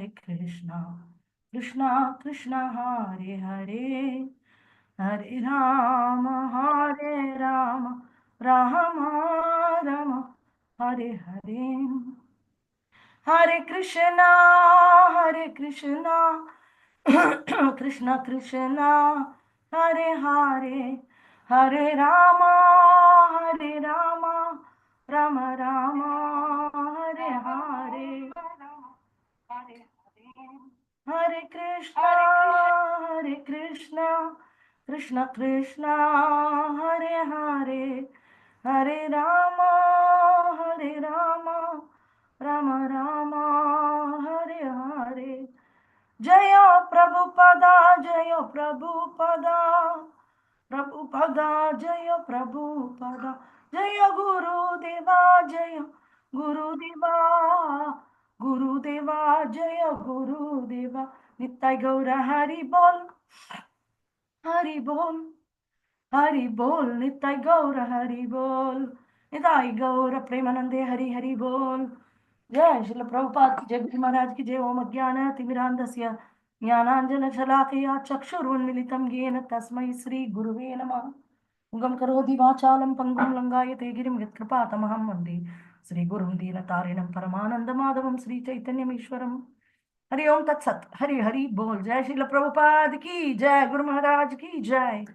Hare Krishna, Krishna Krishna Hare Hare, Hare Rama, Hare Rama, Rama Rama, Hare Hare. Hare Krishna, Hare Krishna, Krishna Krishna, Hare Hare, Hare Rama, Hare Rama, Rama Rama, Hare Hare. Hare Krishna, Hare Krishna, Krishna Krishna, Hare Hare, Hare Rama, Hare Rama, Rama Rama, Hare Hare. Jaya Prabhupada, Jaya Prabhupada, Prabhupada, Jaya Prabhupada, Jaya Guru Deva, Jaya Guru Deva, Guru Deva, Jaya Guru Deva, Nittai Gaura Hari Bol, Hari Bol, Hari Bol, Nittai Gaura Hari Bol, Nittai Gaura Premanande Hari Hari Bol. जय श्रील प्रभुपाद की जय, गुरु महाराज की जय। ओम अज्ञान तिमिरान्धस्य ज्ञानाञ्जन शलाकया चक्षुरुन्मिलितं येन तस्मै श्री गुरुवे नमः। मुगं करोति वाचालं पङ्गुं लङ्घयते गिरिं यत्कृपातमहं वन्दे श्री गुरुं दीनतारिणं परमानन्दमाधवं श्री चैतन्यमीश्वरम्। हरि ओम तत्सत। हरि हरि बोल। जय श्रील प्रभुपाद की जय, गुरु महाराज की जय।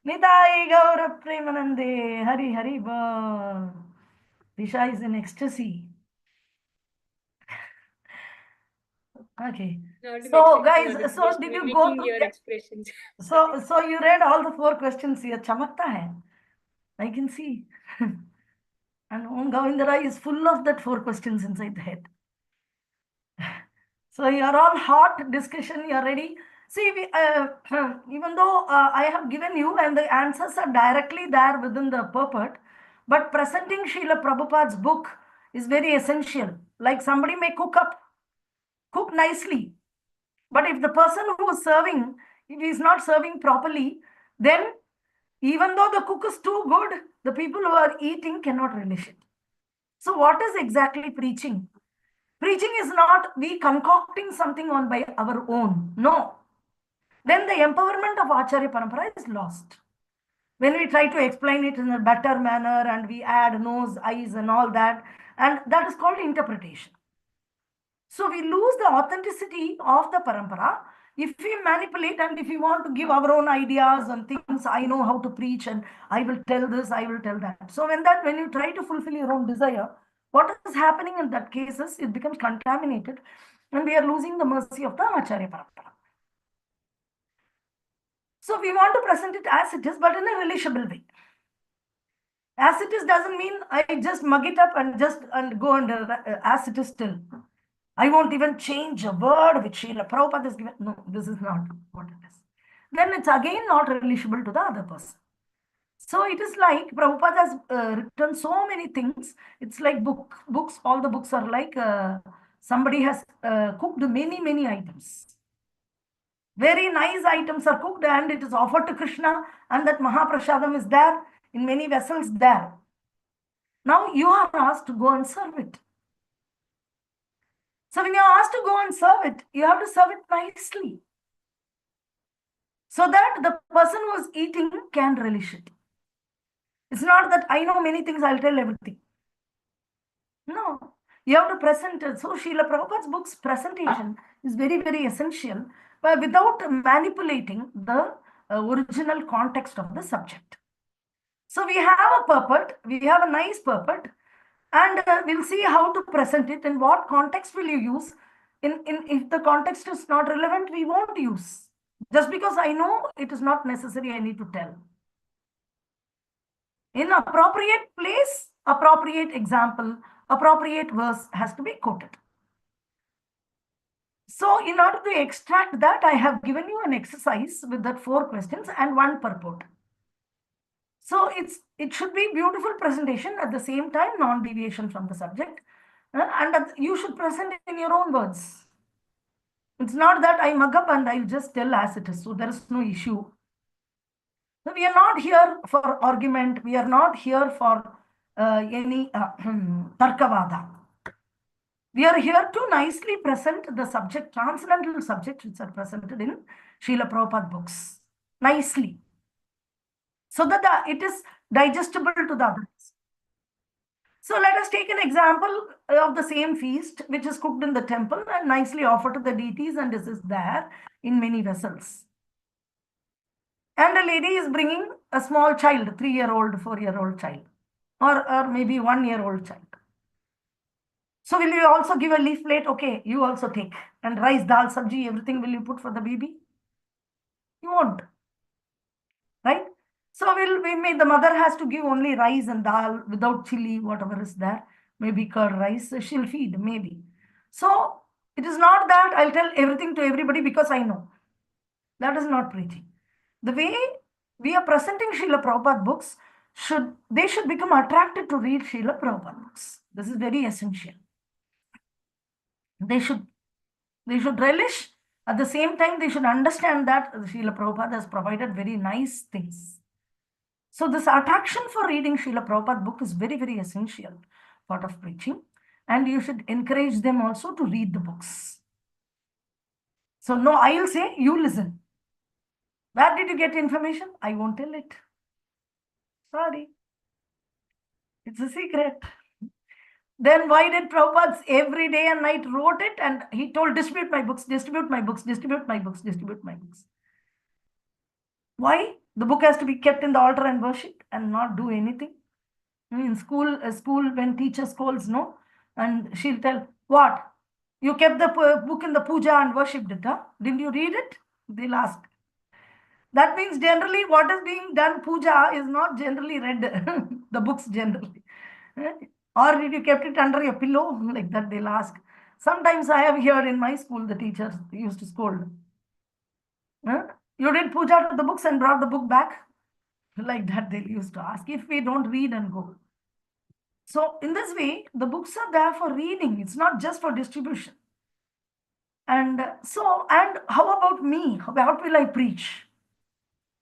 निताई गौर प्रेमानंदे हरि हरि बोल। दिशा is in ecstasy. Okay. Not So, in guys, ecstasy, so just did you go mimicking through? your expressions. So you read all the 4 questions here. Chamakta hai. I can see. And Om Govindara is full of that 4 questions inside the head. So you are all hot discussion. You are ready. See, even though I have given you and the answers are directly there within the purport, but presenting Srila Prabhupada's book is very essential. Like somebody may cook nicely, but if the person who is serving, if he is not serving properly, then even though the cook is too good, the people who are eating cannot relish it. So what is exactly preaching? Preaching is not we concocting something on by our own. No. Then the empowerment of Acharya Parampara is lost. When we try to explain it in a better manner and we add nose, eyes and all that, and that is called interpretation. So we lose the authenticity of the parampara if we manipulate and if we want to give our own ideas and things. I know how to preach and I will tell this, I will tell that. So when you try to fulfill your own desire, what is happening in that cases, it becomes contaminated and we are losing the mercy of the Acharya Parampara. So we want to present it as it is, but in a relishable way. As it is doesn't mean I just mug it up and go under as it is still. I won't even change a word which Srila Prabhupada has given. No, this is not what it is. Then it's again not relishable to the other person. So it is like Prabhupada has written so many things. It's like books. All the books are like somebody has cooked many items. Very nice items are cooked and it is offered to Krishna, and that Mahaprasadam is there in many vessels there. Now you are asked to go and serve it. So when you are asked to go and serve it, you have to serve it nicely, so that the person who is eating can relish it. It's not that I know many things, I'll tell everything. No, you have to present it. So Srila Prabhupada's book's presentation is very essential, but without manipulating the original context of the subject. So we have a purport, we have a nice purport, and we'll see how to present it and what context will you use. If the context is not relevant, we won't use. Just because I know, it is not necessary I need to tell. In appropriate place, appropriate example, appropriate verse has to be quoted. So in order to extract that, I have given you an exercise with that 4 questions and 1 purport. So it should be beautiful presentation, at the same time non-deviation from the subject, and you should present it in your own words. It's not that I mug up and I'll just tell as it is, so there is no issue. So we are not here for argument, we are not here for any tarkavada. We are here to nicely present the subject, transcendental subjects which are presented in Srila Prabhupada books. Nicely. So that it is digestible to the others. So let us take an example of the same feast which is cooked in the temple and nicely offered to the deities, and this is there in many vessels. And a lady is bringing a small child, 3-year-old, 4-year-old child, or maybe 1-year-old child. So will you also give a leaf plate? Okay, you also take. And rice, dal, sabji, everything will you put for the baby? You won't, right? So the mother has to give only rice and dal without chili, whatever is there. Maybe curd rice, she'll feed, maybe. So it is not that I'll tell everything to everybody because I know. That is not preaching. The way we are presenting Srila Prabhupada books, they should become attracted to read Srila Prabhupada books. This is very essential. They should relish. At the same time, they should understand that Srila Prabhupada has provided very nice things. So this attraction for reading Srila Prabhupada book is very, very essential part of preaching. And you should encourage them also to read the books. So no, I will say, you listen. Where did you get information? I won't tell it. Sorry. It's a secret. Then why did Prabhupada every day and night wrote it, and he told, distribute my books, distribute my books, distribute my books, distribute my books. Why? The book has to be kept in the altar and worshipped and not do anything. In school, when teacher scolds, no, and she'll tell, what? You kept the book in the puja and worshipped it, huh? Didn't you read it? They'll ask. That means generally what is being done, puja, is not generally read, the books generally. Or did you kept it under your pillow? Like that they'll ask. Sometimes I have heard in my school, the teachers used to scold. You did puja to the books and brought the book back? Like that they used to ask if we don't read and go. So in this way, the books are there for reading. It's not just for distribution. And how about me? What will I preach?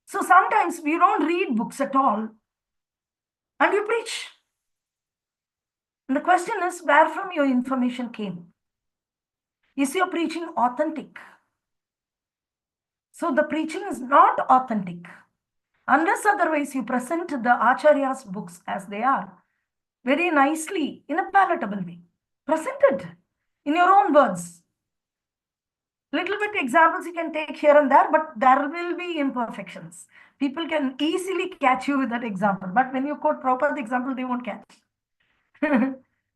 So sometimes we don't read books at all and you preach. And the question is, where from your information came? Is your preaching authentic? So the preaching is not authentic. Unless otherwise you present the Acharya's books as they are, very nicely, in a palatable way. Present it in your own words. Little bit examples you can take here and there, but there will be imperfections. People can easily catch you with that example. But when you quote proper example, they won't catch.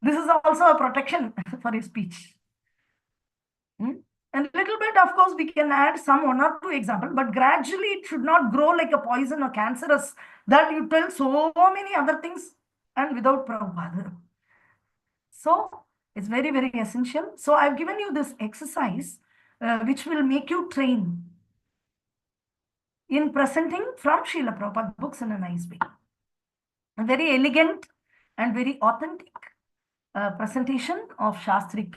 This is also a protection for your speech. And little bit, of course, we can add some 1 or 2 examples, but gradually it should not grow like a poison or cancerous that you tell so many other things and without Prabhupada. So it's very, very essential. So I've given you this exercise which will make you train in presenting from Srila Prabhupada books in a nice way. A very elegant and very authentic presentation of Shastric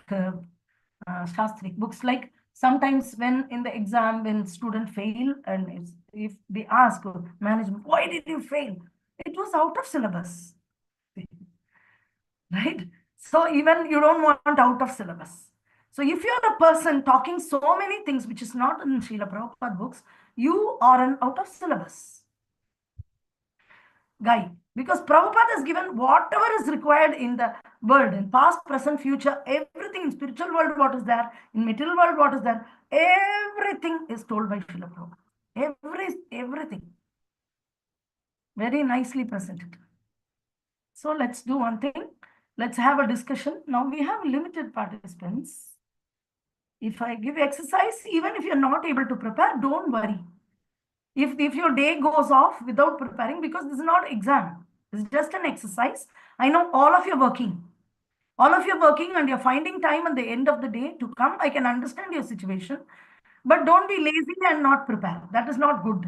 books. Like sometimes when in the exam, when students fail and if they ask management, why did you fail? It was out of syllabus. Right? So even you don't want out of syllabus. So if you're a person talking so many things which is not in Srila Prabhupada books, you are an out of syllabus guy. Because Prabhupada has given whatever is required in the world, in past, present, future, everything in spiritual world, what is there, in material world, what is there, everything is told by Srila Prabhupada. Everything. Very nicely presented. So let's do one thing. Let's have a discussion. Now we have limited participants. If I give exercise, even if you're not able to prepare, don't worry. If your day goes off without preparing, because this is not exam, this is just an exercise. I know all of you are working. All of you are working and you're finding time at the end of the day to come. I can understand your situation, but don't be lazy and not prepare. That is not good.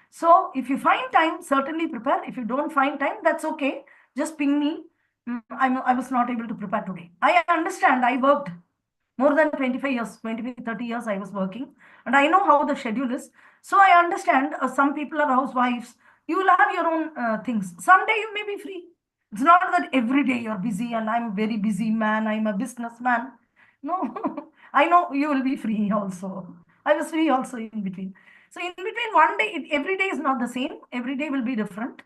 So if you find time, certainly prepare. If you don't find time, that's okay. Just ping me. I was not able to prepare today. I understand. I worked more than 25 years, 25, 30 years I was working. And I know how the schedule is. So I understand some people are housewives. You will have your own things. Someday you may be free. It's not that every day you're busy and I'm very busy man, I'm a businessman. No, I know you will be free also. I was free also in between. So in between one day, every day is not the same. Every day will be different.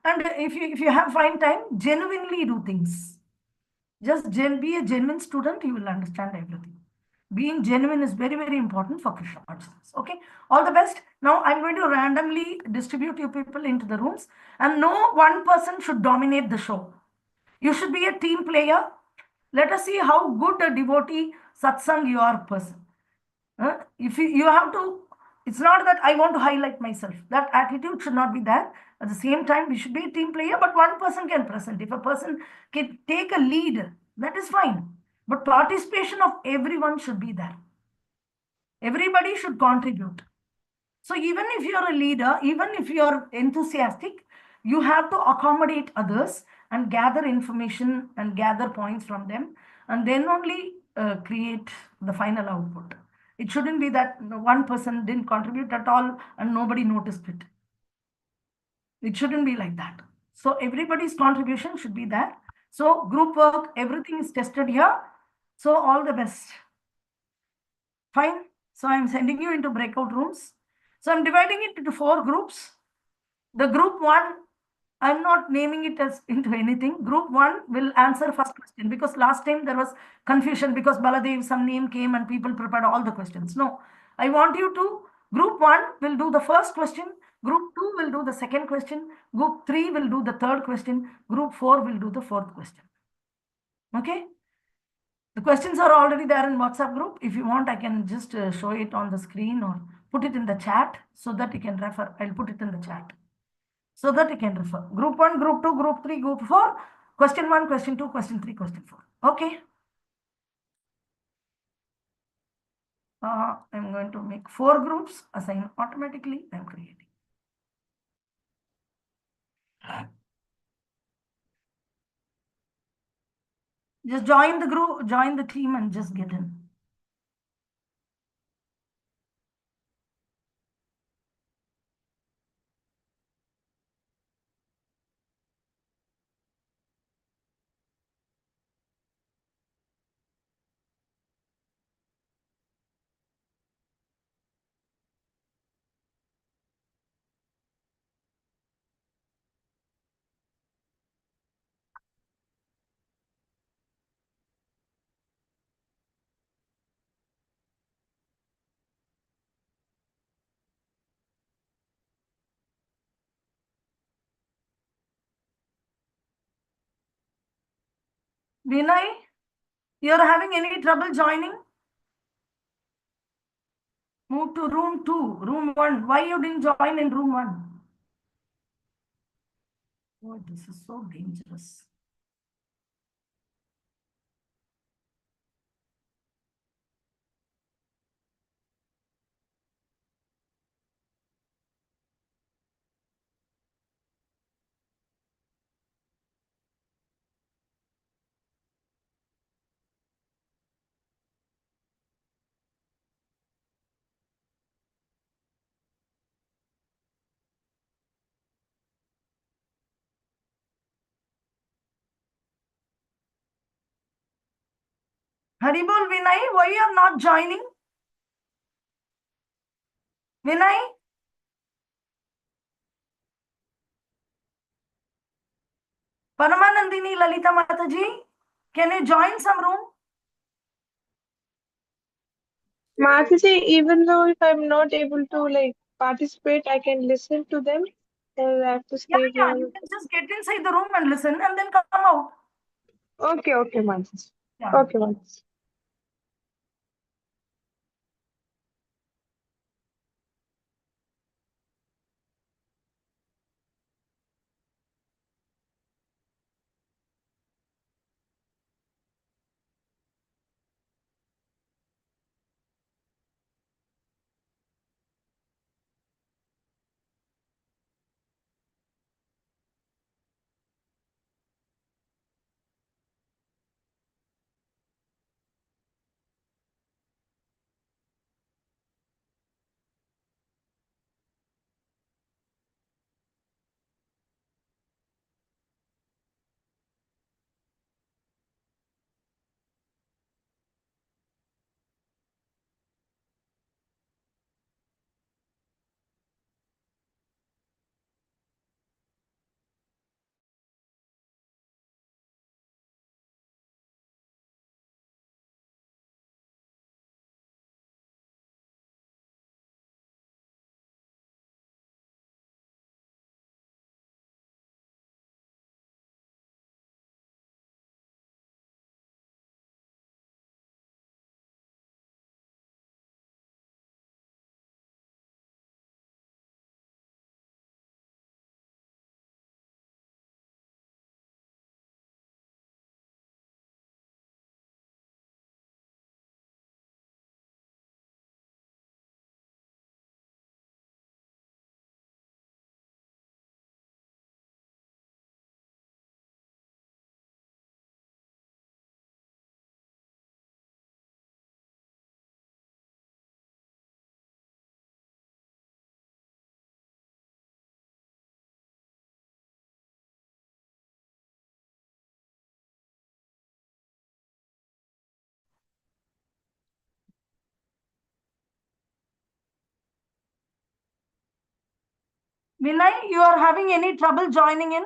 And if you have fine time, genuinely do things. Just be a genuine student, you will understand everything. Being genuine is very, very important for Krishna consciousness. Okay, all the best. Now I'm going to randomly distribute you people into the rooms, and no one person should dominate the show. You should be a team player. Let us see how good a devotee satsang you are person. If you have to, it's not that I want to highlight myself. That attitude should not be there. At the same time, we should be a team player, but one person can present. If a person can take a lead, that is fine. But participation of everyone should be there. Everybody should contribute. So even if you're a leader, even if you're enthusiastic, you have to accommodate others and gather information and gather points from them, and then only create the final output. It shouldn't be that one person didn't contribute at all and nobody noticed it. It shouldn't be like that. So everybody's contribution should be there. So group work, everything is tested here. So all the best. Fine. So I'm sending you into breakout rooms. So I'm dividing it into 4 groups. The group one, I'm not naming it as into anything. Group one will answer first question because last time there was confusion because Baladev, some name came and people prepared all the questions. No, I want you to, group one will do the first question. Group two will do the second question. Group three will do the third question. Group four will do the fourth question. Okay. The questions are already there in WhatsApp group. If you want, I can just show it on the screen or put it in the chat so that you can refer. I'll put it in the chat so that you can refer. Group 1, Group 2, Group 3, Group 4. Question 1, Question 2, Question 3, Question 4. Okay. I'm going to make 4 groups. Assign automatically. I'm creating. Just join the group, join the team and just get in. Vinay, you're having any trouble joining? Move to room 2, room 1. Why you didn't join in room 1? Oh, this is so dangerous. Haribol Vinay, why you are not joining? Vinay? Paramanandini Lalita Mataji, can you join some room? Mataji, even though if I'm not able to like participate, I can listen to them and I have to Yeah, stay yeah, here. you can just get inside the room and listen and then come out. Okay, okay, Mataji. Yeah. Okay, Mataji. Vinay, you are having any trouble joining in?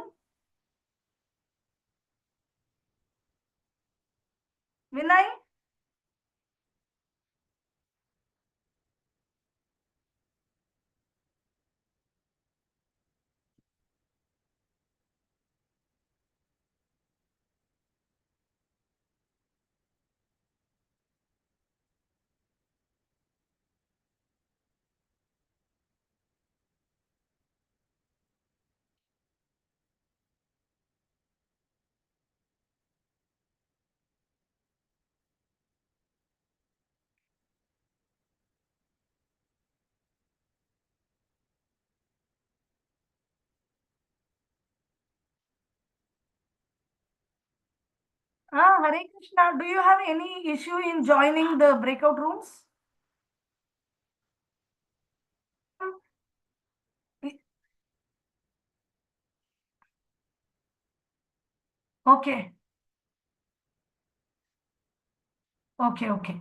Vinay? Hare Krishna. Do you have any issue in joining the breakout rooms? Okay. Okay. Okay.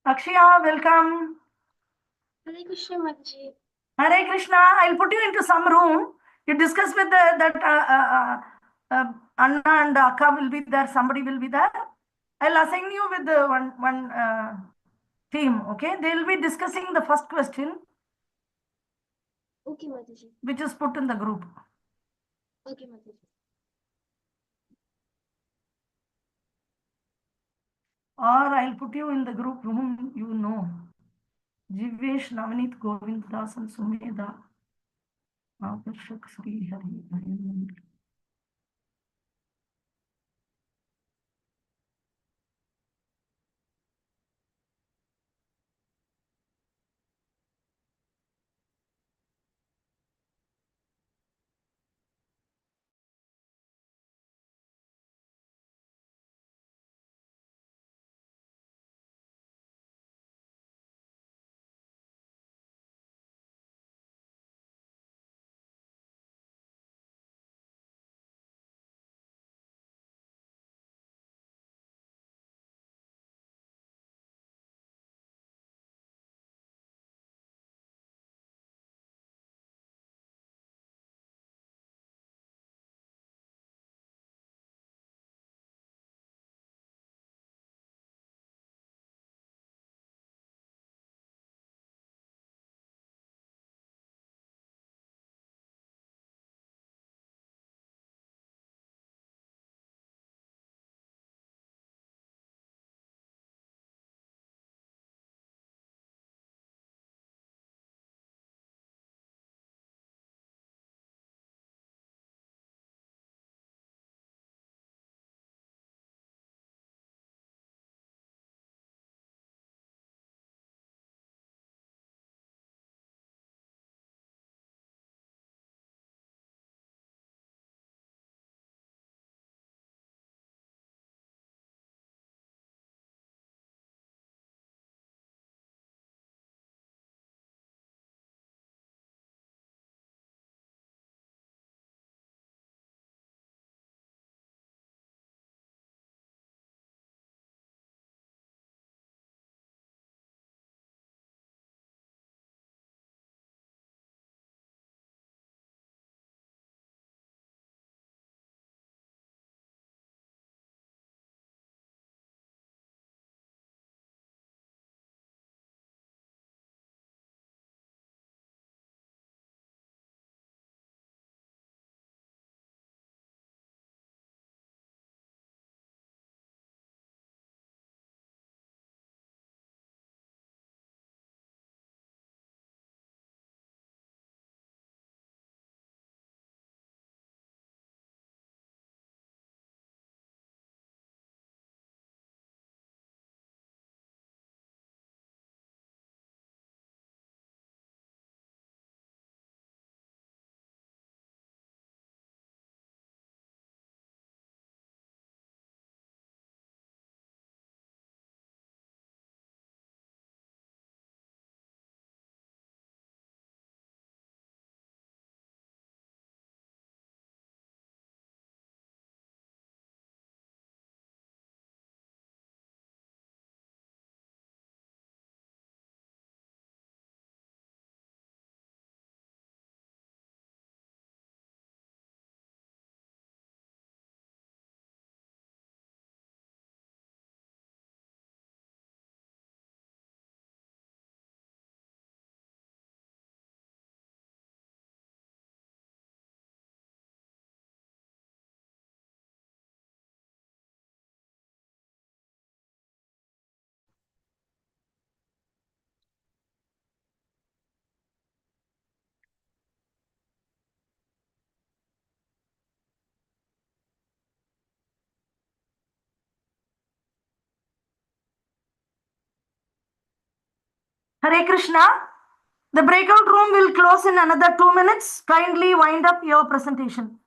Akshaya, welcome. Hare Krishna Mataji. Hare Krishna. I'll put you into some room. You discuss with that Anna and Akka will be there. Somebody will be there. I'll assign you with the one team. Okay. They will be discussing the first question, Okay, Mataji. which is put in the group. Okay, Mataji. Or I'll put you in the group room. You know. Jivesh, Navneet, Govind Das, and Sumedha. Adarshak, Sri Hari. Hare Krishna. The breakout room will close in another 2 minutes. Kindly wind up your presentation.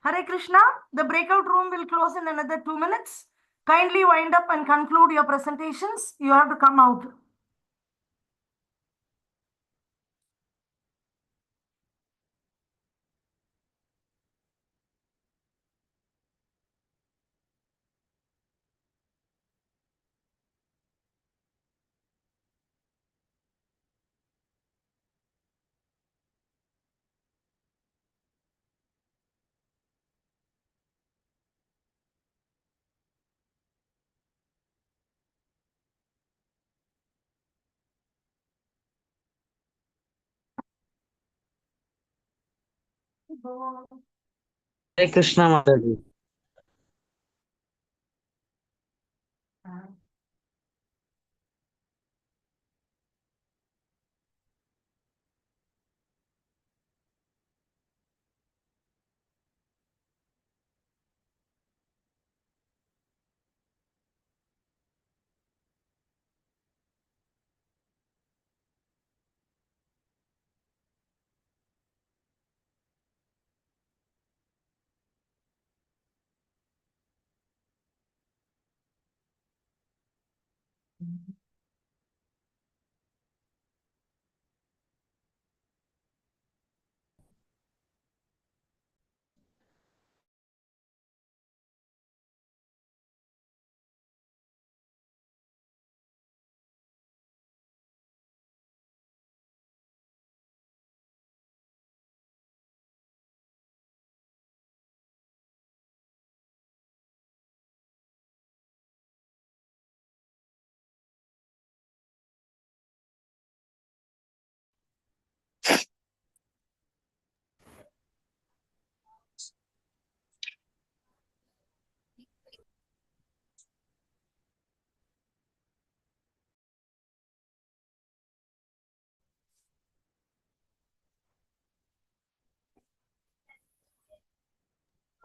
Hare Krishna. The breakout room will close in another 2 minutes. Kindly wind up and conclude your presentations. You have to come out. Hare Krishna Mataji.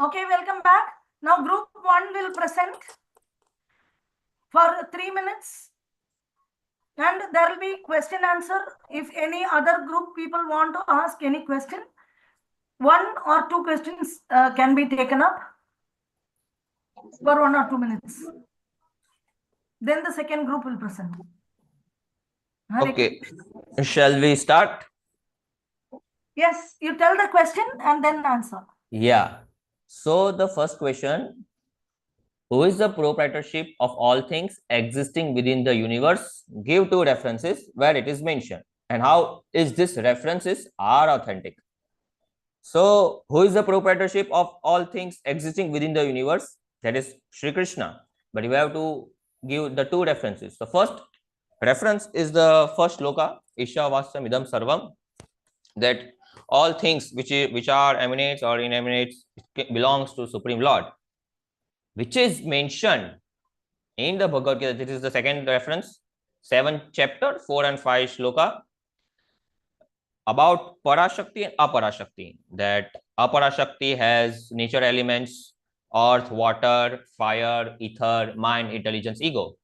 Okay, welcome back. Now group 1 will present for 3 minutes. And there will be question answer. If any other group people want to ask any question, 1 or 2 questions can be taken up for 1 or 2 minutes. Then the second group will present. Okay, shall we start? Yes, you tell the question and then answer. Yeah. So the first question, who is the proprietorship of all things existing within the universe? Give 2 references where it is mentioned. And how is this references are authentic? So who is the proprietorship of all things existing within the universe? That is Sri Krishna. But you have to give the 2 references. The first reference is the first shloka, Isha Vasyam Idam Sarvam, that all things which are emanates or inemanates belongs to Supreme Lord, which is mentioned in the Bhagavad Gita. This is the second reference, 7th chapter, 4 and 5 shloka, about Parashakti and Aparashakti, that Aparashakti has nature elements, earth, water, fire, ether, mind, intelligence, ego.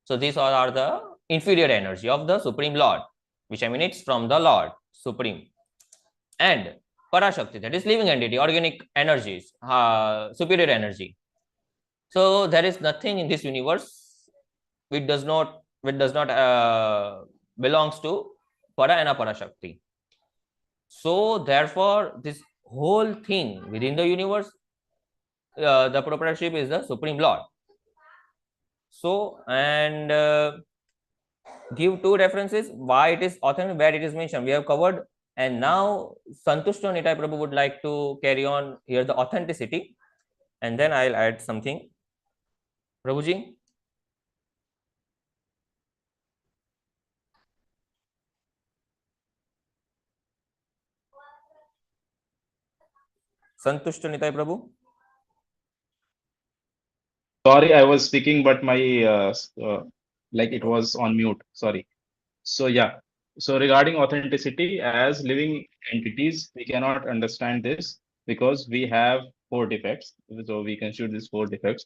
So these all are the inferior energy of the Supreme Lord, which emanates from the Lord Supreme. And Parashakti, that is living entity, organic energies, superior energy. So there is nothing in this universe which does not belongs to Para and Aparashakti. So therefore, this whole thing within the universe, the proprietorship is the Supreme Lord. So, and give 2 references why it is authentic, where it is mentioned. We have covered, and now Santushta Nitai Prabhu would like to carry on here the authenticity, and then I'll add something. Prabhuji. Santushta Nitai Prabhu. Sorry, I was speaking, but my like it was on mute. Sorry. So yeah. So regarding authenticity, as living entities, we cannot understand this because we have 4 defects. So we consider these 4 defects.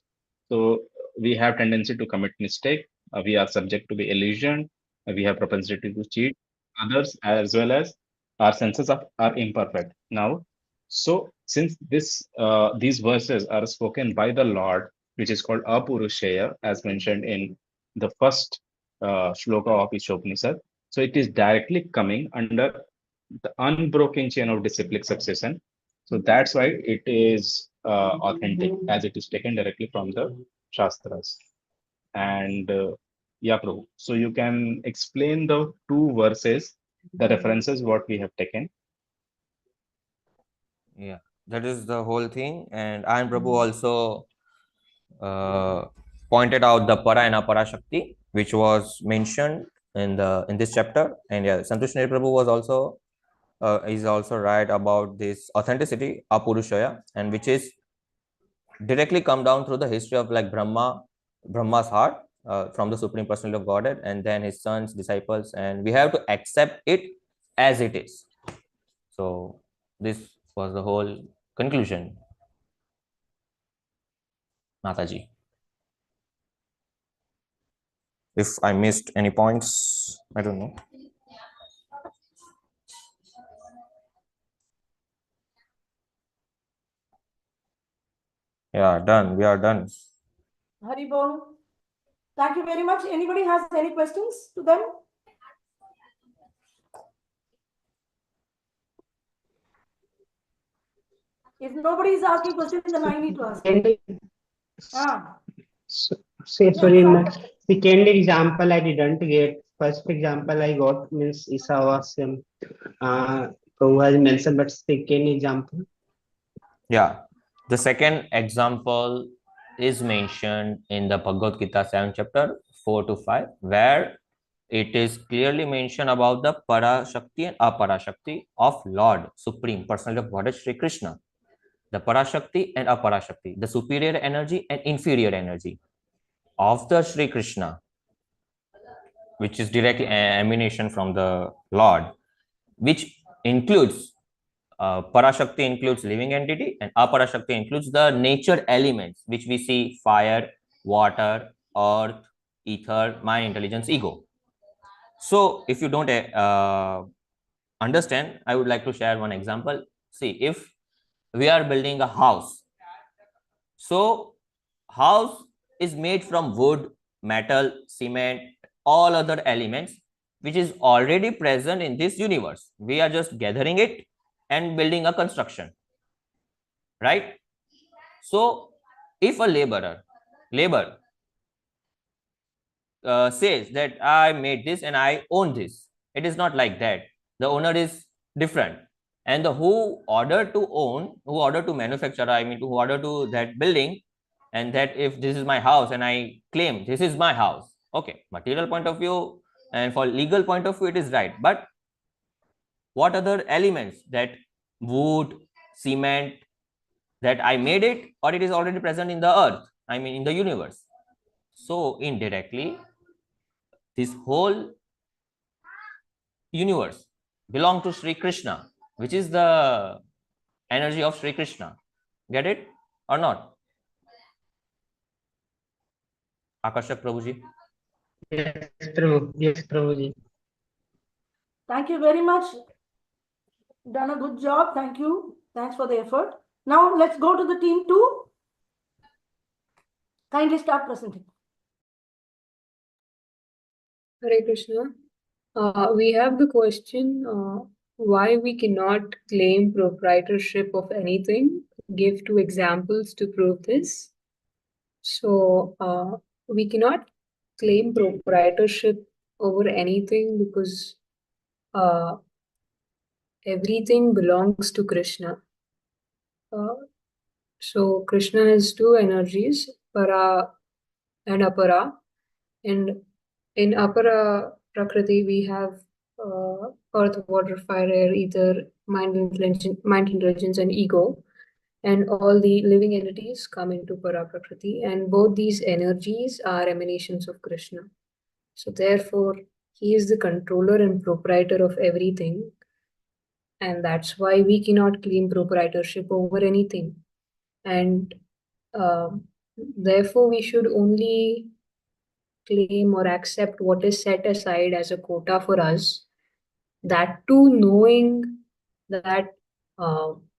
So we have tendency to commit mistake. We are subject to be illusioned. We have propensity to cheat others, as well as our senses are imperfect. Now, so since these verses are spoken by the Lord, which is called Apurushaya, as mentioned in the first shloka of Isopanisad, so it is directly coming under the unbroken chain of disciplic succession. So that's why it is authentic, as it is taken directly from the Shastras. And yeah, Prabhu. So you can explain the two verses, the references what we have taken. Yeah, that is the whole thing. And Ayan Prabhu also pointed out the para and apara shakti, which was mentioned in this chapter. And yeah, Santush Neri Prabhu was also is also right about this authenticity, apurushaya, and which is directly come down through the history of like Brahma's heart, from the Supreme Personality of Godhead, and then his sons, disciples, and we have to accept it as it is. So this was the whole conclusion, Mataji. If I missed any points, I don't know. Yeah, done. We are done. Hari Bol. Thank you very much. Anybody has any questions to them? If nobody is asking questions, then I need to ask. Sorry, second example I didn't get. First example I got means Isavasam. Prabhu has mentioned, but second example. Yeah, the second example is mentioned in the Bhagavad Gita 7th chapter 4 to 5, where it is clearly mentioned about the Parashakti and Aparashakti of Lord Supreme Personality of Godhead Sri Krishna. The Parashakti and Aparashakti, the superior energy and inferior energy of the Sri Krishna, which is directly emanation from the Lord, which includes Parashakti includes living entity, and Aparashakti includes the nature elements which we see: fire, water, earth, ether, mind, intelligence, ego. So if you don't understand, I would like to share one example. See, if we are building a house, so house is made from wood, metal, cement, all other elements which is already present in this universe. We are just gathering it and building a construction, right? So if a labor says that I made this and I own this, it is not like that. The owner is different, and the who order to manufacture, I mean, who order to that building, and that if this is my house and I claim this is my house, okay, material point of view and for legal point of view it is right, but what other elements, that wood, cement, that I made it, or it is already present in the earth, I mean in the universe. So indirectly this whole universe belong to Sri Krishna, which is the energy of Sri Krishna. Get it or not? Akashak Prabhuji. Yes, Prabhu. Yes, Prabhuji. Thank you very much. Done a good job. Thank you. Thanks for the effort. Now let's go to the team 2. Kindly start presenting. Hare Krishna. We have the question, why we cannot claim proprietorship of anything. Give 2 examples to prove this. So we cannot claim proprietorship over anything because everything belongs to Krishna. So Krishna has 2 energies, para and apara, and in apara prakriti we have earth, water, fire, air, ether, mind, intelligence, and ego, and all the living entities come into para prakriti, and both these energies are emanations of Krishna. So therefore he is the controller and proprietor of everything, and that's why we cannot claim proprietorship over anything. And Therefore, we should only claim or accept what is set aside as a quota for us. That too, knowing that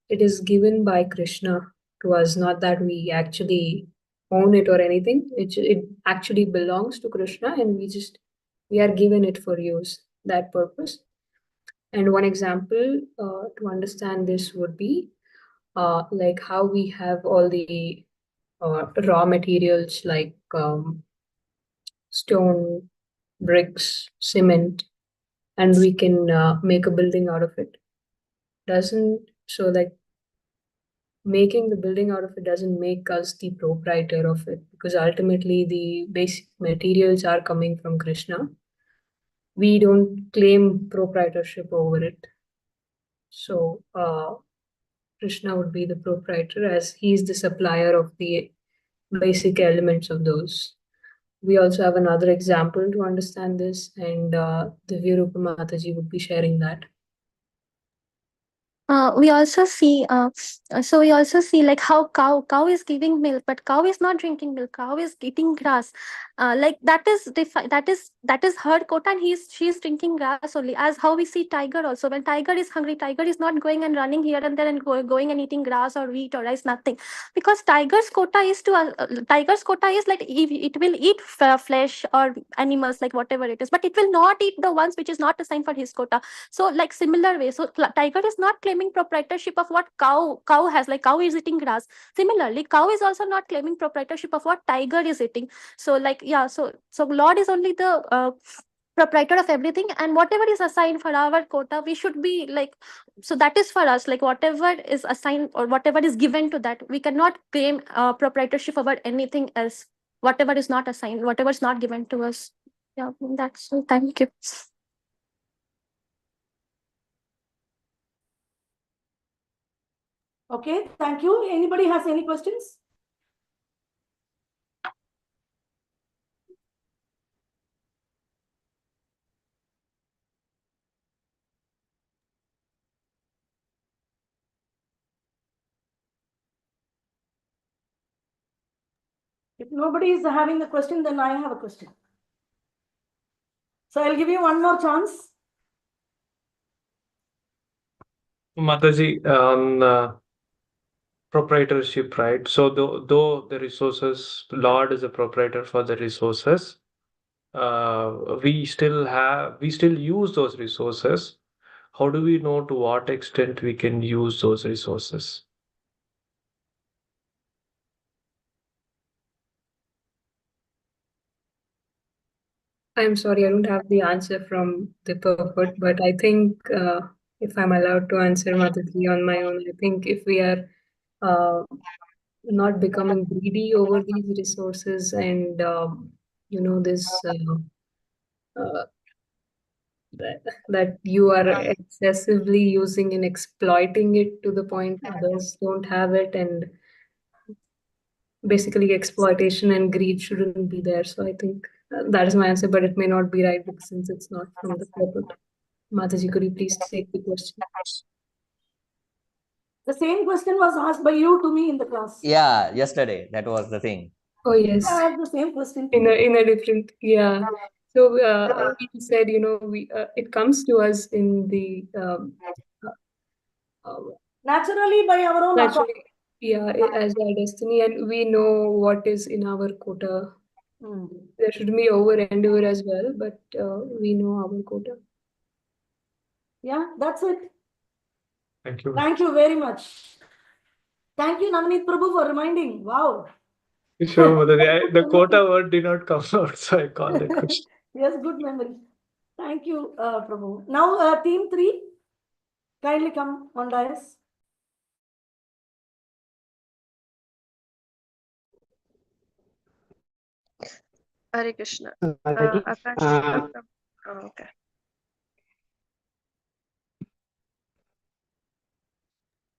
it is given by Krishna to us, not that we actually own it or anything. It actually belongs to Krishna, and we are given it for use, that purpose. And one example to understand this would be like how we have all the raw materials like stone, bricks, cement, and we can make a building out of it. Like making the building out of it doesn't make us the proprietor of it, because ultimately the basic materials are coming from Krishna. We don't claim proprietorship over it. So Krishna would be the proprietor, as he's the supplier of the basic elements of those. We also have another example to understand this, and Divya Rupa Mataji would be sharing that. We also see like how cow is giving milk, but cow is not drinking milk, cow is eating grass. Like that is her quota, and she's drinking grass only. As how we see tiger also, when tiger is hungry, tiger is not going and running here and there and going and eating grass or wheat or rice, nothing, because tiger's quota is like it will eat flesh or animals, like whatever it is, but it will not eat the ones which is not assigned for his quota. So like similar way, so tiger is not claiming proprietorship of what cow has, like cow is eating grass. Similarly, cow is also not claiming proprietorship of what tiger is eating. So like, yeah, so Lord is only the proprietor of everything, and whatever is assigned for our quota, we should be like, so that is for us, like whatever is assigned or whatever is given to that, we cannot claim proprietorship about anything else, whatever is not assigned, whatever is not given to us. Yeah, that's all. Thank you. Okay, thank you. Anybody has any questions? If nobody is having a question, then I have a question. So I'll give you one more chance. Mataji, on proprietorship, right? So though the resources, Lord is a proprietor for the resources, we still use those resources. How do we know to what extent we can use those resources? I'm sorry, I don't have the answer from the purport, but I think if I'm allowed to answer Mataji on my own, I think if we are not becoming greedy over these resources, and this that you are excessively using and exploiting it to the point others don't have it, and basically exploitation and greed shouldn't be there. So I think that is my answer, but it may not be right because since it's not from the purport. Mataji, could you please take the question? The same question was asked by you to me in the class. Yeah, yesterday that was the thing. Oh yes, I have the same question. in a different, yeah. So we said, we it comes to us in the naturally by our own accord. naturally, yeah, as our destiny, and we know what is in our quota. There should be over and over as well, but we know our quota. Yeah, that's it. Thank you. Thank you very much. Thank you, Navneet Prabhu, for reminding. Wow. Sure, Mataji. The quota word did not come out, so I called it question. Yes, good memory. Thank you, Prabhu. Now, team 3, kindly come on dais. Hare Krishna. Mataji, Akash, okay.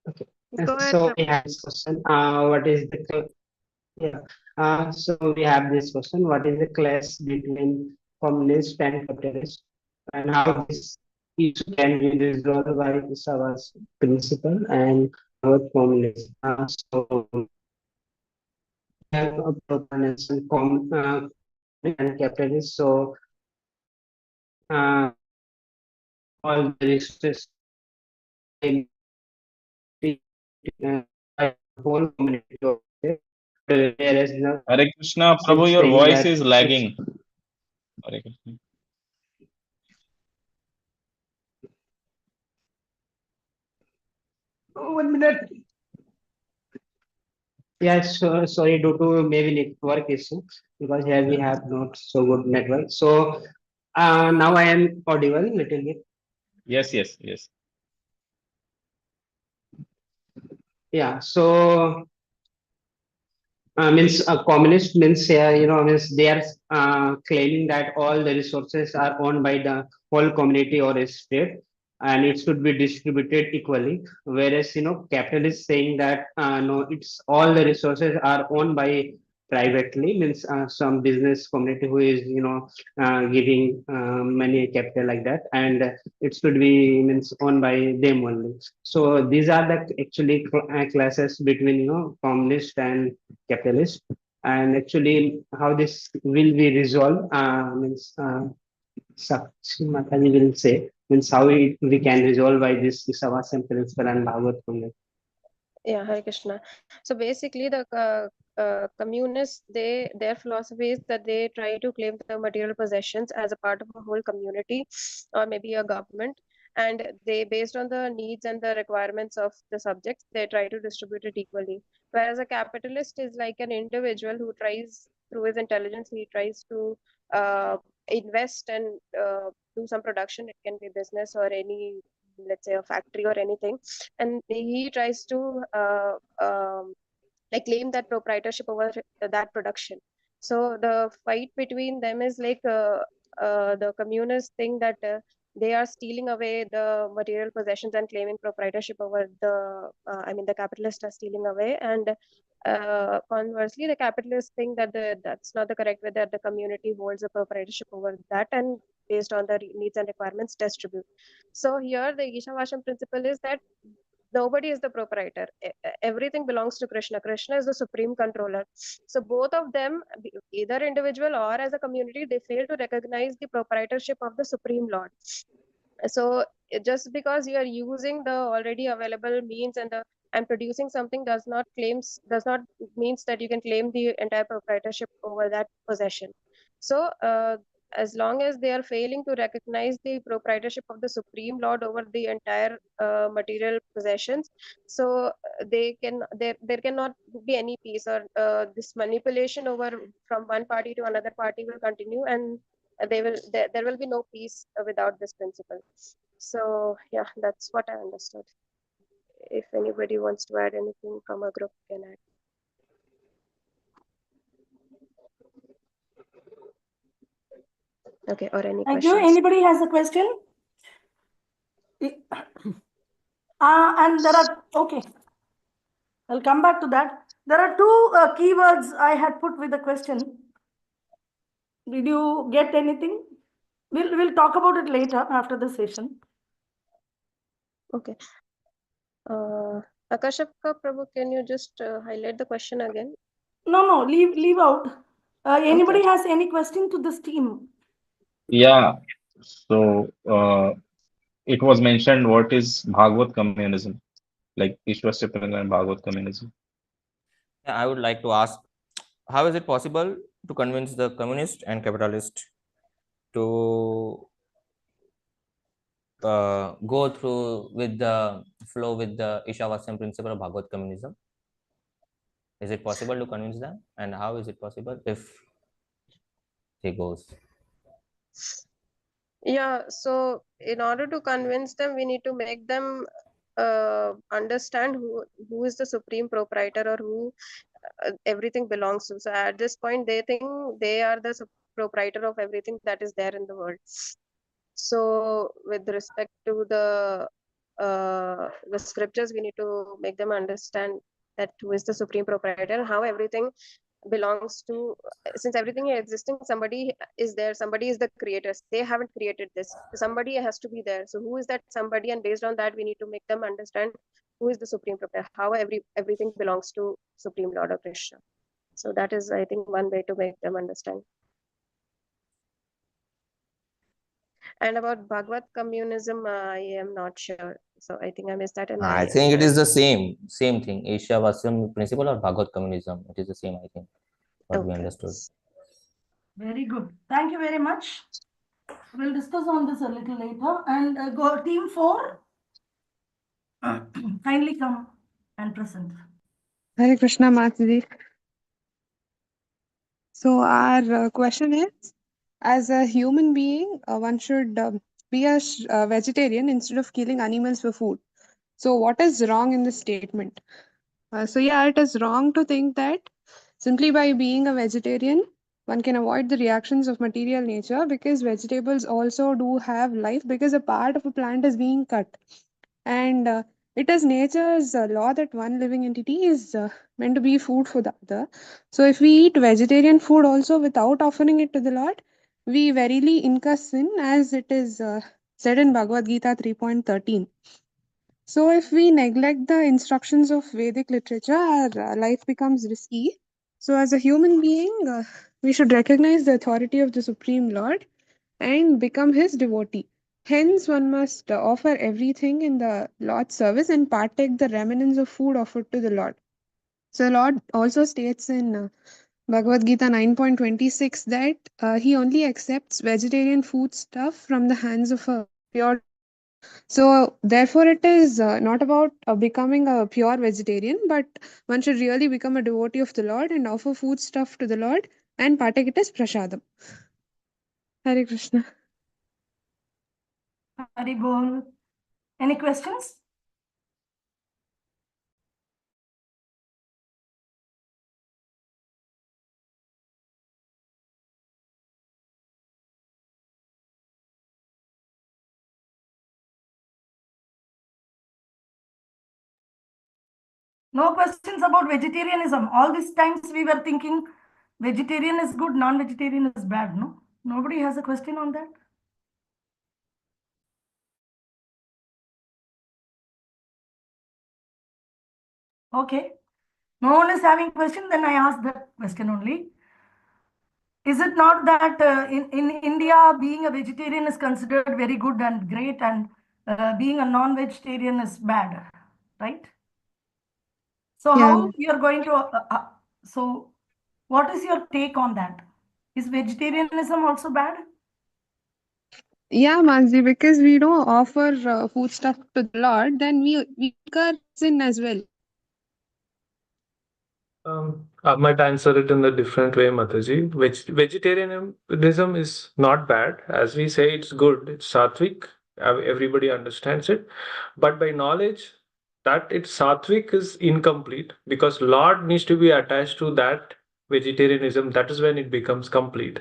okay. Go ahead, So Prabhu. we have this question. What is the so we have this question. What is the clash between communist and capitalist, and how this issue can be resolved by Savas principle and our communist? So have a proponents and and capitalists. So all the resources whole community of it. Whereas the Hare Krishna, Prabhu, your saying voice that is lagging. Hare Krishna. oh, 1 minute. Yeah, so sorry, due to maybe network issue, because here we have not so good network. So now I am audible little bit. Yes, yes, yes. Yeah, so means a communist means means they are claiming that all the resources are owned by the whole community or a state, and it should be distributed equally, whereas capitalist saying that no, it's all the resources are owned by privately, means some business community who is giving money capital like that, and it should be means owned by them only. So these are the actually classes between communist and capitalist, and actually how this will be resolved means Sakshi Mataji will say, means how we can resolve by this Isavasam principle and Bhagavad Gita. Yeah, Hare Krishna. So basically, the communists, their philosophy is that they try to claim the material possessions as a part of a whole community or maybe a government, and they, based on the needs and the requirements of the subjects, they try to distribute it equally. Whereas a capitalist is like an individual who tries through his intelligence, he tries to uh, invest and do some production. It can be business or any, let's say, a factory or anything, and he tries to like claim that proprietorship over that production. So the fight between them is like the communists think that they are stealing away the material possessions and claiming proprietorship over the I mean the capitalists are stealing away, and conversely the capitalists think that that's not the correct way, that the community holds a proprietorship over that, and based on the needs and requirements distribute. So here the Ishavasham principle is that nobody is the proprietor. Everything belongs to Krishna. Krishna is the supreme controller. So both of them, either individual or as a community, they fail to recognize the proprietorship of the supreme lord. So just because you are using the already available means and producing something does not means that you can claim the entire proprietorship over that possession. So as long as they are failing to recognize the proprietorship of the supreme lord over the entire material possessions, so there cannot be any peace, or this manipulation over from one party to another party will continue, and there will be no peace without this principle. So yeah, that's what I understood. If anybody wants to add anything from a group, can add. Okay, or any Thank you. questions? Anybody has a question? And there are, okay, I'll come back to that. There are two keywords I had put with the question. Did you get anything? We'll talk about it later after the session. Okay. Akashapka Prabhu, can you just highlight the question again? No, leave out. Anybody Okay. has any question to this team? Yeah. So it was mentioned what is Bhagavad communism, like Ishwar and Bhagavad communism. Yeah, I would like to ask, how is it possible to convince the communist and capitalist to go through with the flow with the Ishavasyan principle of Bhagavad communism? Is it possible to convince them? And how is it possible if he goes? Yeah, so in order to convince them, we need to make them understand who is the supreme proprietor, or who everything belongs to. So at this point, they think they are the proprietor of everything that is there in the world. So with respect to the scriptures, we need to make them understand that who is the supreme proprietor and how everything belongs to, since everything is existing, somebody is there, somebody is the creators, they haven't created this, so somebody has to be there. So who is that somebody, and based on that we need to make them understand who is the supreme proprietor, how everything belongs to supreme lord of Krishna. So that is, I think, one way to make them understand. And about Bhagavad communism, I am not sure. So I think I missed that, and I think it is the same thing. Asia Vasyam principle or Bhagavad communism. It is the same, I think, what we Okay. understood. Very good. Thank you very much. We'll discuss on this a little later. And go team 4. Kindly come and present. Hare Krishna Mataji. So our question is, as a human being, one should be a vegetarian instead of killing animals for food. So what is wrong in this statement? So yeah, it is wrong to think that simply by being a vegetarian, one can avoid the reactions of material nature, because vegetables also do have life, because a part of a plant is being cut. And it is nature's law that one living entity is meant to be food for the other. So if we eat vegetarian food also without offering it to the Lord, we verily incur sin, as it is said in Bhagavad Gita 3.13. So if we neglect the instructions of Vedic literature, our life becomes risky. So as a human being, we should recognize the authority of the Supreme Lord and become his devotee. Hence, one must offer everything in the Lord's service and partake the remnants of food offered to the Lord. So, Lord also states in Bhagavad Gita 9.26 that he only accepts vegetarian food stuff from the hands of a pure. So, therefore, it is not about becoming a pure vegetarian, but one should really become a devotee of the Lord and offer food stuff to the Lord and partake it as prasadam. Hare Krishna. Hari Bol. Any questions? No questions about vegetarianism. All these times we were thinking vegetarian is good, non-vegetarian is bad. No, nobody has a question on that. Okay. No one is having question, then I ask that question only. Is it not that in India, being a vegetarian is considered very good and great, and being a non-vegetarian is bad, right? So Yeah. how you are going to, so what is your take on that? Is vegetarianism also bad? Yeah, Mansi, because we don't offer food stuff to the Lord, then we incur sin as well. I might answer it in a different way, Mataji. Vegetarianism is not bad. As we say, it's good. It's sattvic. Everybody understands it. But by knowledge, that it's sattvic is incomplete, because Lord needs to be attached to that vegetarianism. That is when it becomes complete.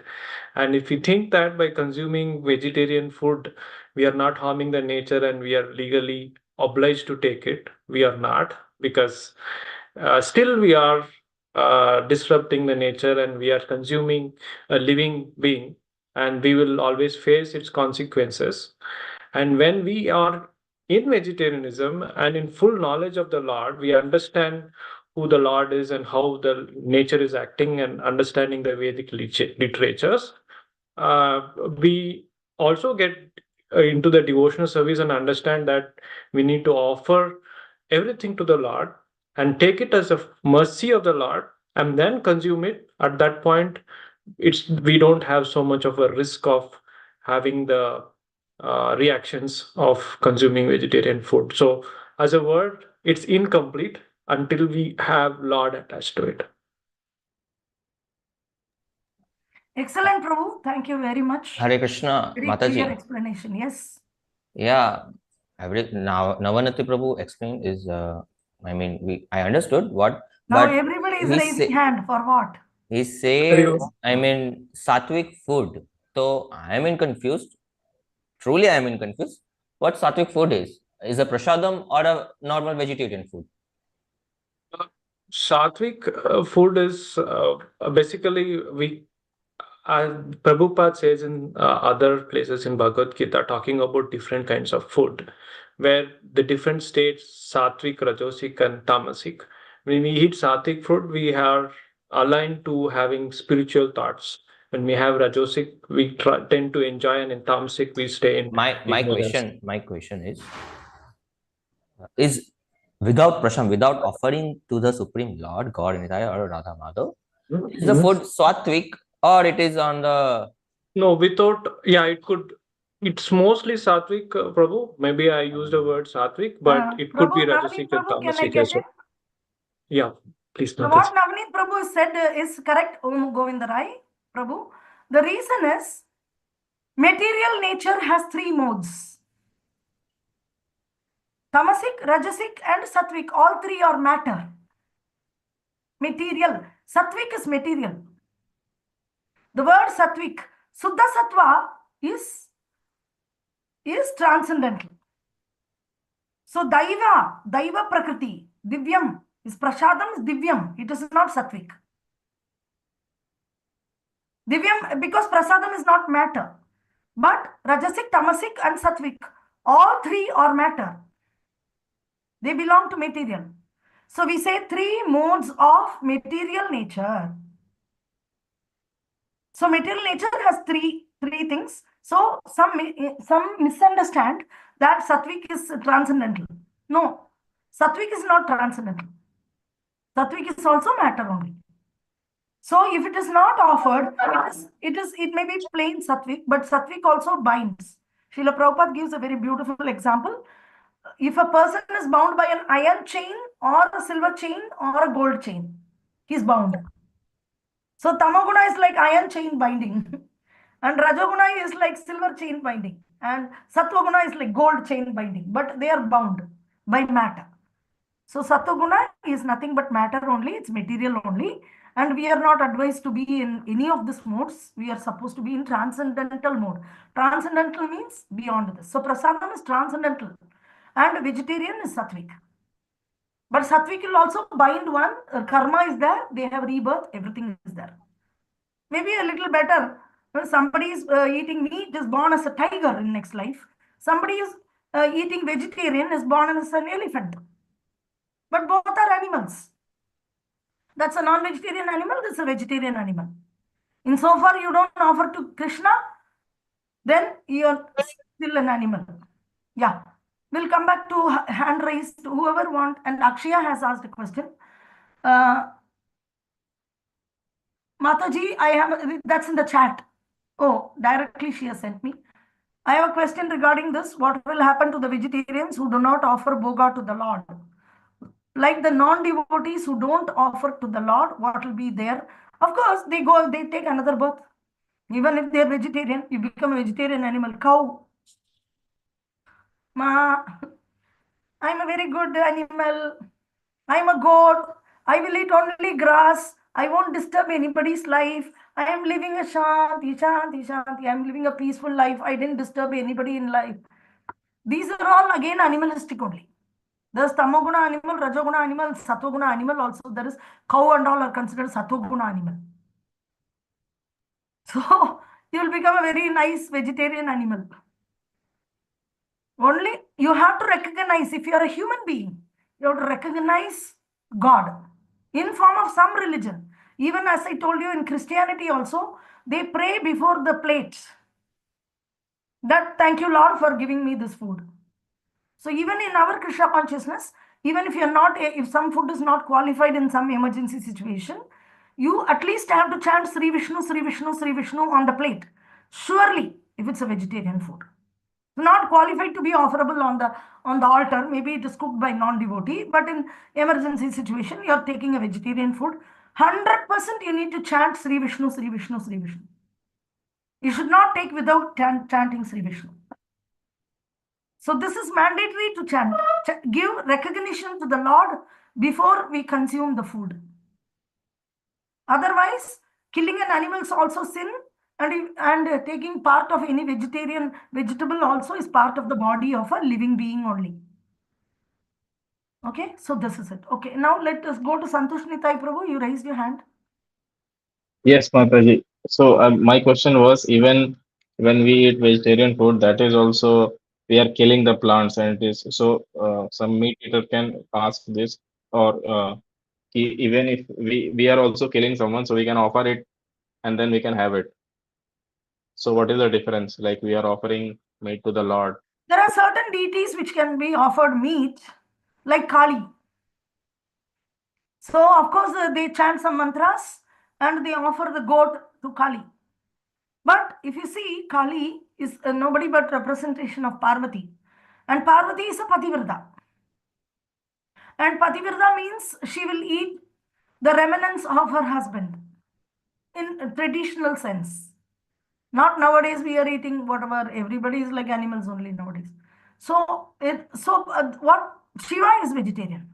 And if we think that by consuming vegetarian food, we are not harming the nature and we are legally obliged to take it, we are not, because still we are disrupting the nature and we are consuming a living being, and we will always face its consequences. And when we are in vegetarianism and in full knowledge of the Lord, we understand who the Lord is and how the nature is acting, and understanding the Vedic literatures. We also get into the devotional service and understand that we need to offer everything to the Lord and take it as a mercy of the Lord and then consume it. At that point, we don't have so much of a risk of having the reactions of consuming vegetarian food. So, as a word, it's incomplete until we have Lord attached to it. Excellent, Prabhu. Thank you very much. Hare Krishna, Very clear Mataji. explanation. Yes. Yeah, now Navanati Prabhu explained is, I mean, I understood what, Now but everybody is he raising hand for what? he says, I mean, sattvic food. So I am in confused. Truly, I am in confused. What sattvic food is? Is a prasadam or a normal vegetarian food? Sattvic food is basically Prabhupada says in other places in Bhagavad Gita, talking about different kinds of food, where the different states, sattvic, rajosic, and tamasic. When we eat sattvic food, we are aligned to having spiritual thoughts. When we have rajosic, we tend to enjoy, and in tamasic, we stay in My ignorance. question is without Prashant, without offering to the Supreme Lord, God, Nitaya, or Radha Madhav, is the food sattvic or it is on the? No, without, yeah, it could, it's mostly sattvic, Prabhu. Maybe I used the word sattvic, but it could be Prabhu, Navneet rajasic and Prabhu, can I tamasic get as it? well. Yeah, please, So Mataji. what Navneet Prabhu said is correct, Om Govindarai Prabhu. The reason is material nature has three modes. Tamasic, Rajasic and Sattvic, all three are matter. Material. Sattvic is material. The word Sattvic, Suddha Sattva is transcendental. So Daiva Prakriti, Divyam is Prasadam is Divyam. It is not Sattvic. Divyam, because Prasadam is not matter. But Rajasic, Tamasic and Sattvic, all three are matter. They belong to material. So we say three modes of material nature. So material nature has three things. So some misunderstand that Sattvic is transcendental. No, Sattvic is not transcendental. Sattvic is also matter only. So if it is not offered, it may be plain Sattvic, but Sattvic also binds. Srila Prabhupada gives a very beautiful example. If a person is bound by an iron chain or a silver chain or a gold chain, he's bound. So Tamaguna is like iron chain binding. And Rajoguna is like silver chain binding. And Sattva is like gold chain binding. But they are bound by matter. So Sattva is nothing but matter only. It's material only. And we are not advised to be in any of these modes. We are supposed to be in transcendental mode. Transcendental means beyond this. So Prasadam is transcendental. And vegetarian is Sattvic. But Sattvic will also bind one. Karma is there. They have rebirth. Everything is there. Maybe a little better. When somebody is eating meat, is born as a tiger in next life. Somebody is eating vegetarian, is born as an elephant. But both are animals. That's a non-vegetarian animal, this is a vegetarian animal. Insofar you don't offer to Krishna, then you're still an animal. Yeah. We'll come back to hand raised, whoever want. And Akshaya has asked a question. Mataji, I have, that's in the chat. Oh, directly she has sent me. I have a question regarding this. What will happen to the vegetarians who do not offer bhoga to the Lord? Like the non-devotees who don't offer to the Lord, what will be there? Of course, they take another birth. Even if they're vegetarian, you become a vegetarian animal. Cow. Ma, I'm a very good animal. I'm a goat. I will eat only grass. I won't disturb anybody's life. I am living a shanti, shanti, shanti. I'm living a peaceful life. I didn't disturb anybody in life. These are all again animalistic only. There's tamoguna animal, rajoguna animal, satoguna animal also. There is cow and all are considered satoguna animal. So you will become a very nice vegetarian animal. Only you have to recognize, if you are a human being, you have to recognize God in form of some religion. Even as I told you in Christianity also, they pray before the plates. That thank you Lord for giving me this food. So even in our Krishna consciousness, even if you're not, if some food is not qualified in some emergency situation, you at least have to chant Sri Vishnu, Sri Vishnu, Sri Vishnu on the plate. Surely, if it's a vegetarian food. Not qualified to be offerable on the altar, maybe it is cooked by non-devotee, but in emergency situation, you're taking a vegetarian food, 100% you need to chant Sri Vishnu, Sri Vishnu, Sri Vishnu. You should not take without chanting Sri Vishnu. So this is mandatory to chant. Give recognition to the Lord before we consume the food. Otherwise, killing an animal is also sin, and taking part of any vegetable also is part of the body of a living being only. Okay, so this is it. Okay, now let us go to Santosh Nitai Prabhu. You raised your hand. Yes, Mataji. So my question was, even when we eat vegetarian food, that is also we are killing the plants, and it is so some meat eater can ask this, or Even if we are also killing someone, so we can offer it and then we can have it. So what is the difference? Like we are offering meat to the Lord. There are certain deities which can be offered meat, like Kali. So of course they chant some mantras and they offer the goat to Kali. But if you see, Kali is nobody but representation of Parvati, and Parvati is a Pativrata. And Pativrata means she will eat the remnants of her husband in a traditional sense. Not nowadays we are eating whatever, everybody is like animals only nowadays. So what Shiva is vegetarian.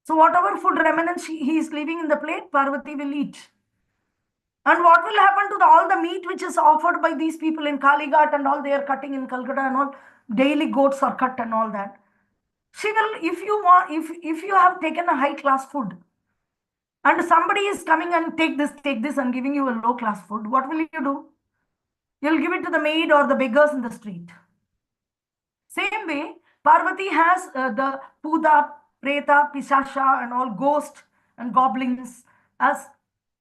So whatever food remnants he is leaving in the plate, Parvati will eat. And what will happen to all the meat which is offered by these people in Kalighat and all, they are cutting in Calcutta and all, daily goats are cut and all that. She will, if you want, if you have taken a high class food and somebody is coming and take this and giving you a low class food, what will you do? You'll give it to the maid or the beggars in the street. Same way, Parvati has the Puda, Preta, Pisasha and all ghosts and goblins as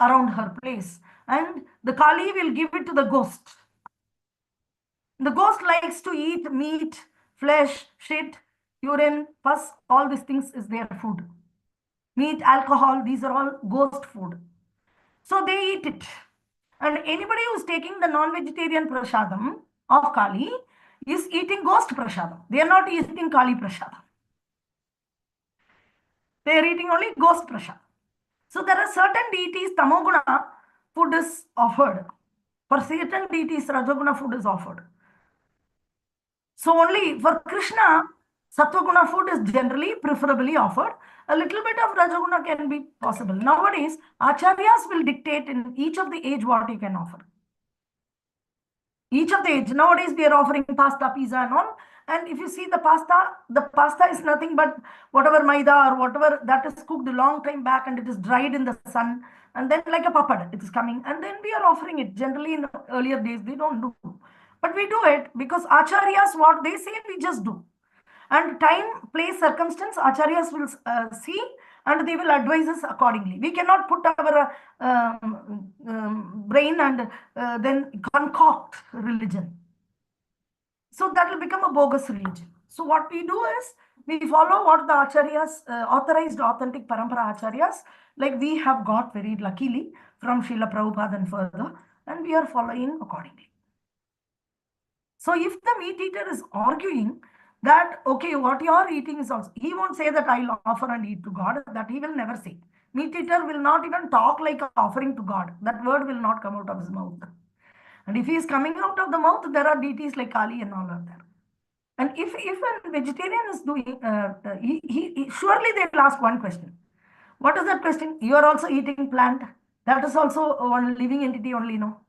around her place. And the Kali will give it to the ghost. The ghost likes to eat meat, flesh, shit, urine, pus, all these things is their food. Meat, alcohol, these are all ghost food. So they eat it. And anybody who's taking the non-vegetarian prasadam of Kali is eating ghost prasadam. They are not eating Kali prasadam. They are eating only ghost prasadam. So there are certain deities, tamoguna food is offered. For certain deities, rajoguna food is offered. So only for Krishna, Sattva-guna food is generally preferably offered. A little bit of Rajaguna can be possible. Nowadays, Acharyas will dictate in each of the age what you can offer. Each of the age. Nowadays, we are offering pasta, pizza and all. And if you see the pasta is nothing but whatever maida or whatever that is cooked a long time back and it is dried in the sun. And then like a papad, it is coming. And then we are offering it. Generally, in the earlier days, they don't do. But we do it because Acharyas, what they say, we just do. And time, place, circumstance, Acharyas will see and they will advise us accordingly. We cannot put our brain and then concoct religion. So that will become a bogus religion. So what we do is, we follow what the Acharyas, authorized, authentic Parampara Acharyas, like we have got very luckily from Srila Prabhupada and further, and we are following accordingly. So if the meat eater is arguing that, okay, what you are eating is also, he won't say that I'll offer and eat to God, that he will never say. Meat eater will not even talk like offering to God. That word will not come out of his mouth. And if he is coming out of the mouth, there are deities like Kali and all are there. And if a vegetarian is doing, he surely they will ask one question. What is that question? You are also eating plant. That is also one living entity only, no?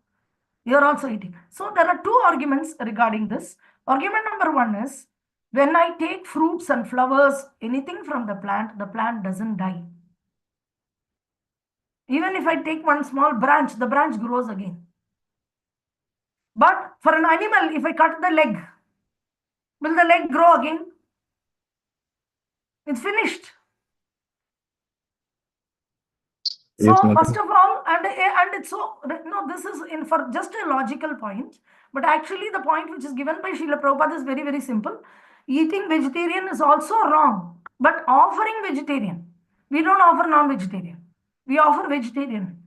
You are also eating. So there are two arguments regarding this. Argument number one is, when I take fruits and flowers, anything from the plant doesn't die. Even if I take one small branch, the branch grows again. But for an animal, if I cut the leg, will the leg grow again? It's finished. So first of all, and it's so, no, this is in for just a logical point, but actually the point which is given by Srila Prabhupada is very, very simple. Eating vegetarian is also wrong, but offering vegetarian, we don't offer non-vegetarian, we offer vegetarian.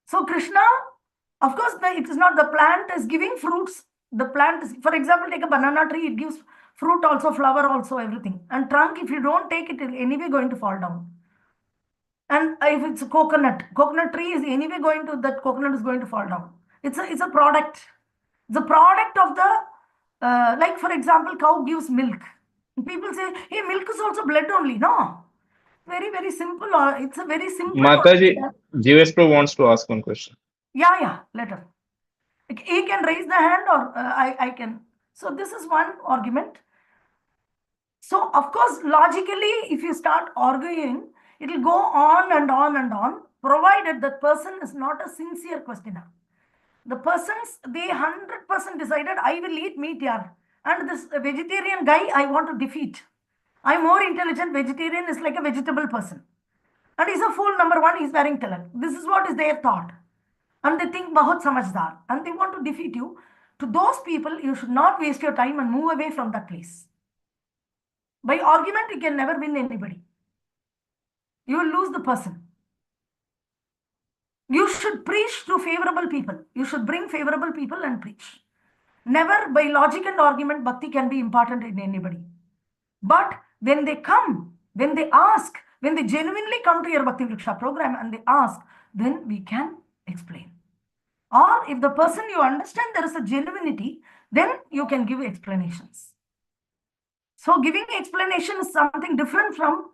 So Krishna, of course, it is not the plant is giving fruits. The plant is, for example, take a banana tree, it gives fruit also, flower also, everything. And trunk, if you don't take it, it is anyway going to fall down. And if it's a coconut tree is anyway going to, that coconut is going to fall down. It's a product. The product of the, like for example, cow gives milk. People say, hey, milk is also blood only. No. Very, very simple. Or it's a very simple. Mataji, GS Pro wants to ask one question. Yeah, let her. He can raise the hand or I can. So this is one argument. So of course, logically, if you start arguing, it will go on and on and on, provided that person is not a sincere questioner. The persons, they 100% decided, I will eat meat here. And this vegetarian guy, I want to defeat. I'm more intelligent. Vegetarian is like a vegetable person. And he's a fool, number one, he's wearing tilak. This is what is their thought. And they think bahut samajdar. And they want to defeat you. To those people, you should not waste your time and move away from that place. By argument, you can never win anybody. You will lose the person. You should preach to favorable people. You should bring favorable people and preach. Never by logic and argument, bhakti can be important in anybody. But when they come, when they ask, when they genuinely come to your Bhakti Vriksha program and they ask, then we can explain. Or if the person you understand there is a genuinity, then you can give explanations. So giving explanation is something different from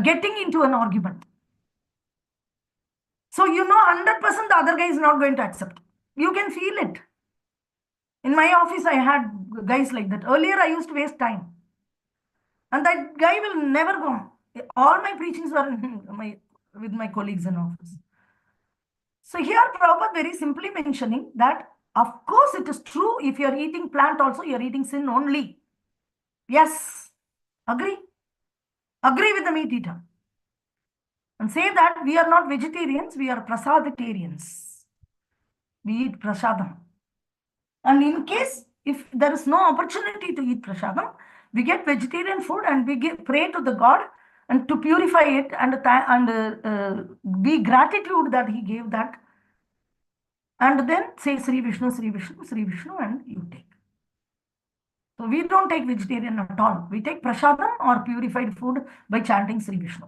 getting into an argument. So you know 100% the other guy is not going to accept. You can feel it. In my office, I had guys like that. Earlier, I used to waste time. And that guy will never come. All my preachings were with my colleagues in office. So here Prabhupada very simply mentioning that of course it is true if you are eating plant also you are eating sin only. Yes, agree. Agree with the meat eater. And say that we are not vegetarians, we are prasaditarians. We eat prasadam. And in case if there is no opportunity to eat prasadam, we get vegetarian food and we pray to the God and to purify it and be gratitude that he gave that. And then say Sri Vishnu, Sri Vishnu, Sri Vishnu, and you take. So we don't take vegetarian at all. We take prasadam or purified food by chanting Sri Vishnu.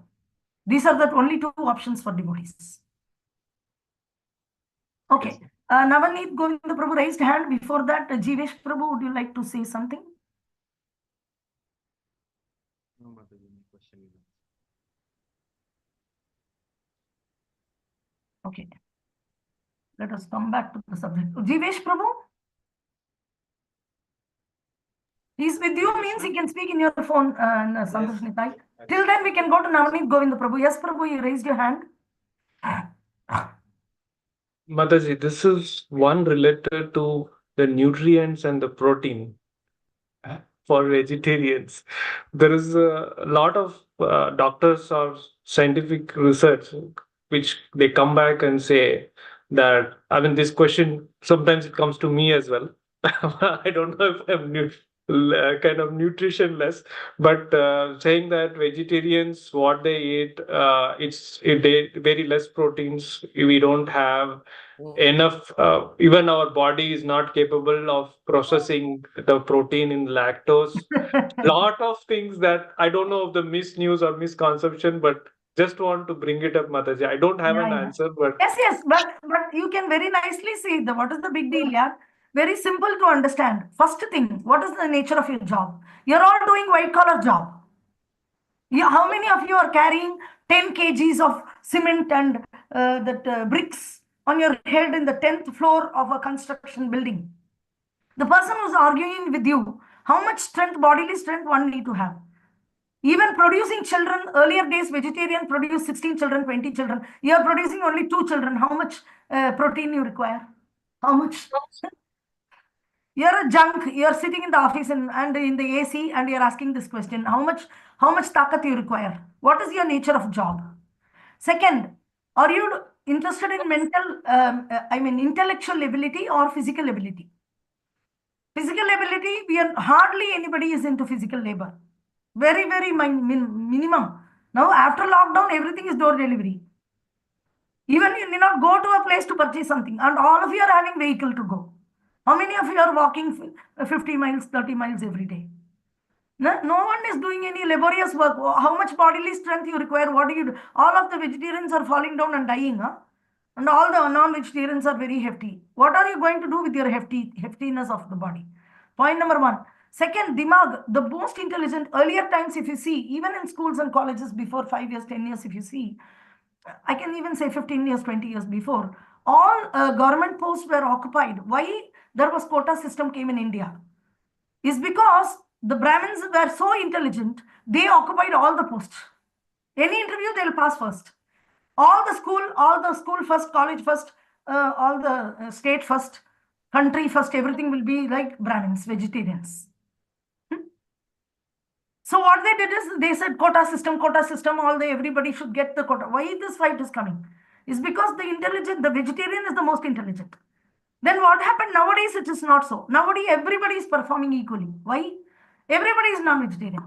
These are the only two options for devotees. Okay. Navaneet Govinda Prabhu raised hand. Before that, Jivesh Prabhu, would you like to say something? Okay. Let us come back to the subject. Jivesh Prabhu? He's with you means he can speak in your phone, Santosh Nitai. Till then, we can go to Navaneet Govinda Prabhu. Yes, Prabhu, you raised your hand. Mataji, this is one related to the nutrients and the protein for vegetarians. There is a lot of doctors or scientific research which they come back and say that, I mean, this question sometimes it comes to me as well. I don't know if I'm kind of nutritionless, but saying that vegetarians, what they eat, they very less proteins. We don't have enough. Even our body is not capable of processing the protein in lactose. Lot of things that I don't know of the misnews or misconception, but just want to bring it up, Mataji. I don't have an answer, but Yes, but you can very nicely see what is the big deal, yeah? Very simple to understand. First thing, what is the nature of your job? You're all doing white collar job. How many of you are carrying 10 kgs of cement and bricks on your head in the 10th floor of a construction building? The person who's arguing with you, how much strength, bodily strength one need to have? Even producing children, earlier days, vegetarian produced 16 children, 20 children. You are producing only 2 children. How much protein you require? How much? You're a junk. You're sitting in the office and in the AC and you're asking this question. How much takat you require? What is your nature of job? Second, are you interested in intellectual ability or physical ability? Physical ability, hardly anybody is into physical labor. Very, very minimum. Now, after lockdown, everything is door delivery. Even you need not go to a place to purchase something. And all of you are having vehicle to go. How many of you are walking 50 miles, 30 miles every day? No one is doing any laborious work. How much bodily strength you require? What do you do? All of the vegetarians are falling down and dying. Huh? And all the non-vegetarians are very hefty. What are you going to do with your heftiness of the body? Point number one. Second, dimag, the most intelligent. Earlier times, if you see, even in schools and colleges before 5 years, 10 years, if you see, I can even say 15 years, 20 years before, all government posts were occupied. Why there was quota system came in India? Is because the Brahmins were so intelligent, they occupied all the posts. Any interview, they'll pass first. All the school first, college first, all the state first, country first, everything will be like Brahmins, vegetarians. So what they did is they said quota system, everybody should get the quota. Why this fight is coming? Is because the vegetarian is the most intelligent. Then what happened nowadays? It is not so. Nowadays everybody is performing equally. Why? Everybody is non-vegetarian.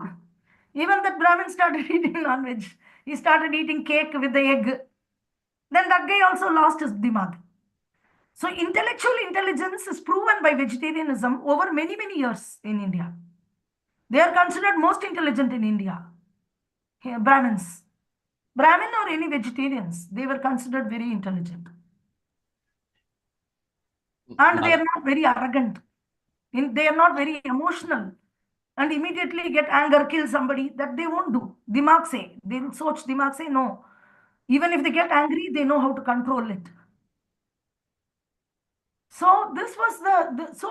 Even that Brahmin started eating non-veg. He started eating cake with the egg. Then that guy also lost his dimag. So intellectual intelligence is proven by vegetarianism over many, many years in India. They are considered most intelligent in India. Here, Brahmins. Brahmin or any vegetarians, they were considered very intelligent. And they are not very arrogant. They are not very emotional. And immediately get anger, kill somebody. That they won't do. Dimag say. They will search dimag say no. Even if they get angry, they know how to control it. So this was so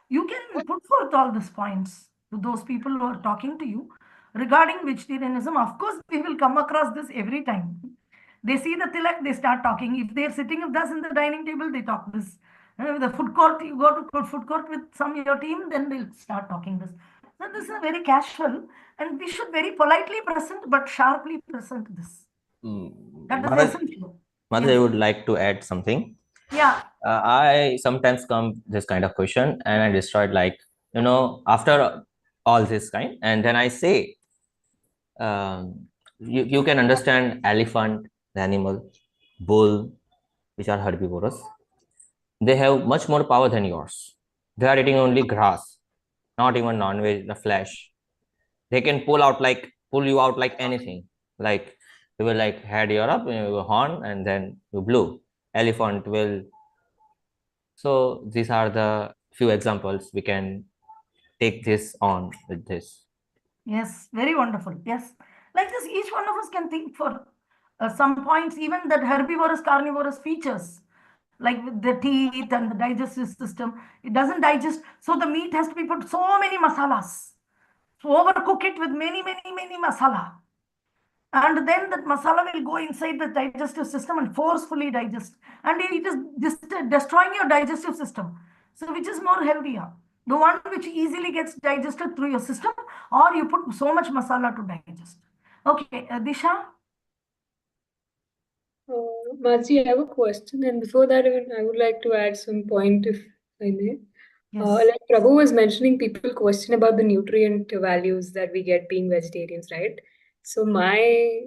you can put forth all these points to those people who are talking to you regarding vegetarianism. Of course, we will come across this every time. They see the tilak, they start talking. If they're sitting with us in the dining table, they talk this. The food court, you go to food court with some of your team, then they'll start talking this. So this is very casual, and we should very politely present, but sharply present this. That is essential. Mother, I would like to add something. Yeah. I sometimes come this kind of question and I destroyed after all this kind, and then I say, you can understand elephant, the animal, bull, which are herbivorous. They have much more power than yours. They are eating only grass, not even non-veg, the flesh. They can pull you out like anything. Like you will head your up, horn, and then you blew. Elephant will. So these are the few examples we can take this on with this. Yes, very wonderful. Yes. Like this, each one of us can think for some points, even that herbivorous, carnivorous features, like with the teeth and the digestive system, it doesn't digest. So the meat has to be put so many masalas. So overcook it with many, many, many masala. And then that masala will go inside the digestive system and forcefully digest. And it is just destroying your digestive system. So which is more healthier? The one which easily gets digested through your system, or you put so much masala to digest. Okay, Disha? Marzi, I have a question, and before that, I would like to add some point, if I may. Yes. Like Prabhu was mentioning, people question about the nutrient values that we get being vegetarians, right? So my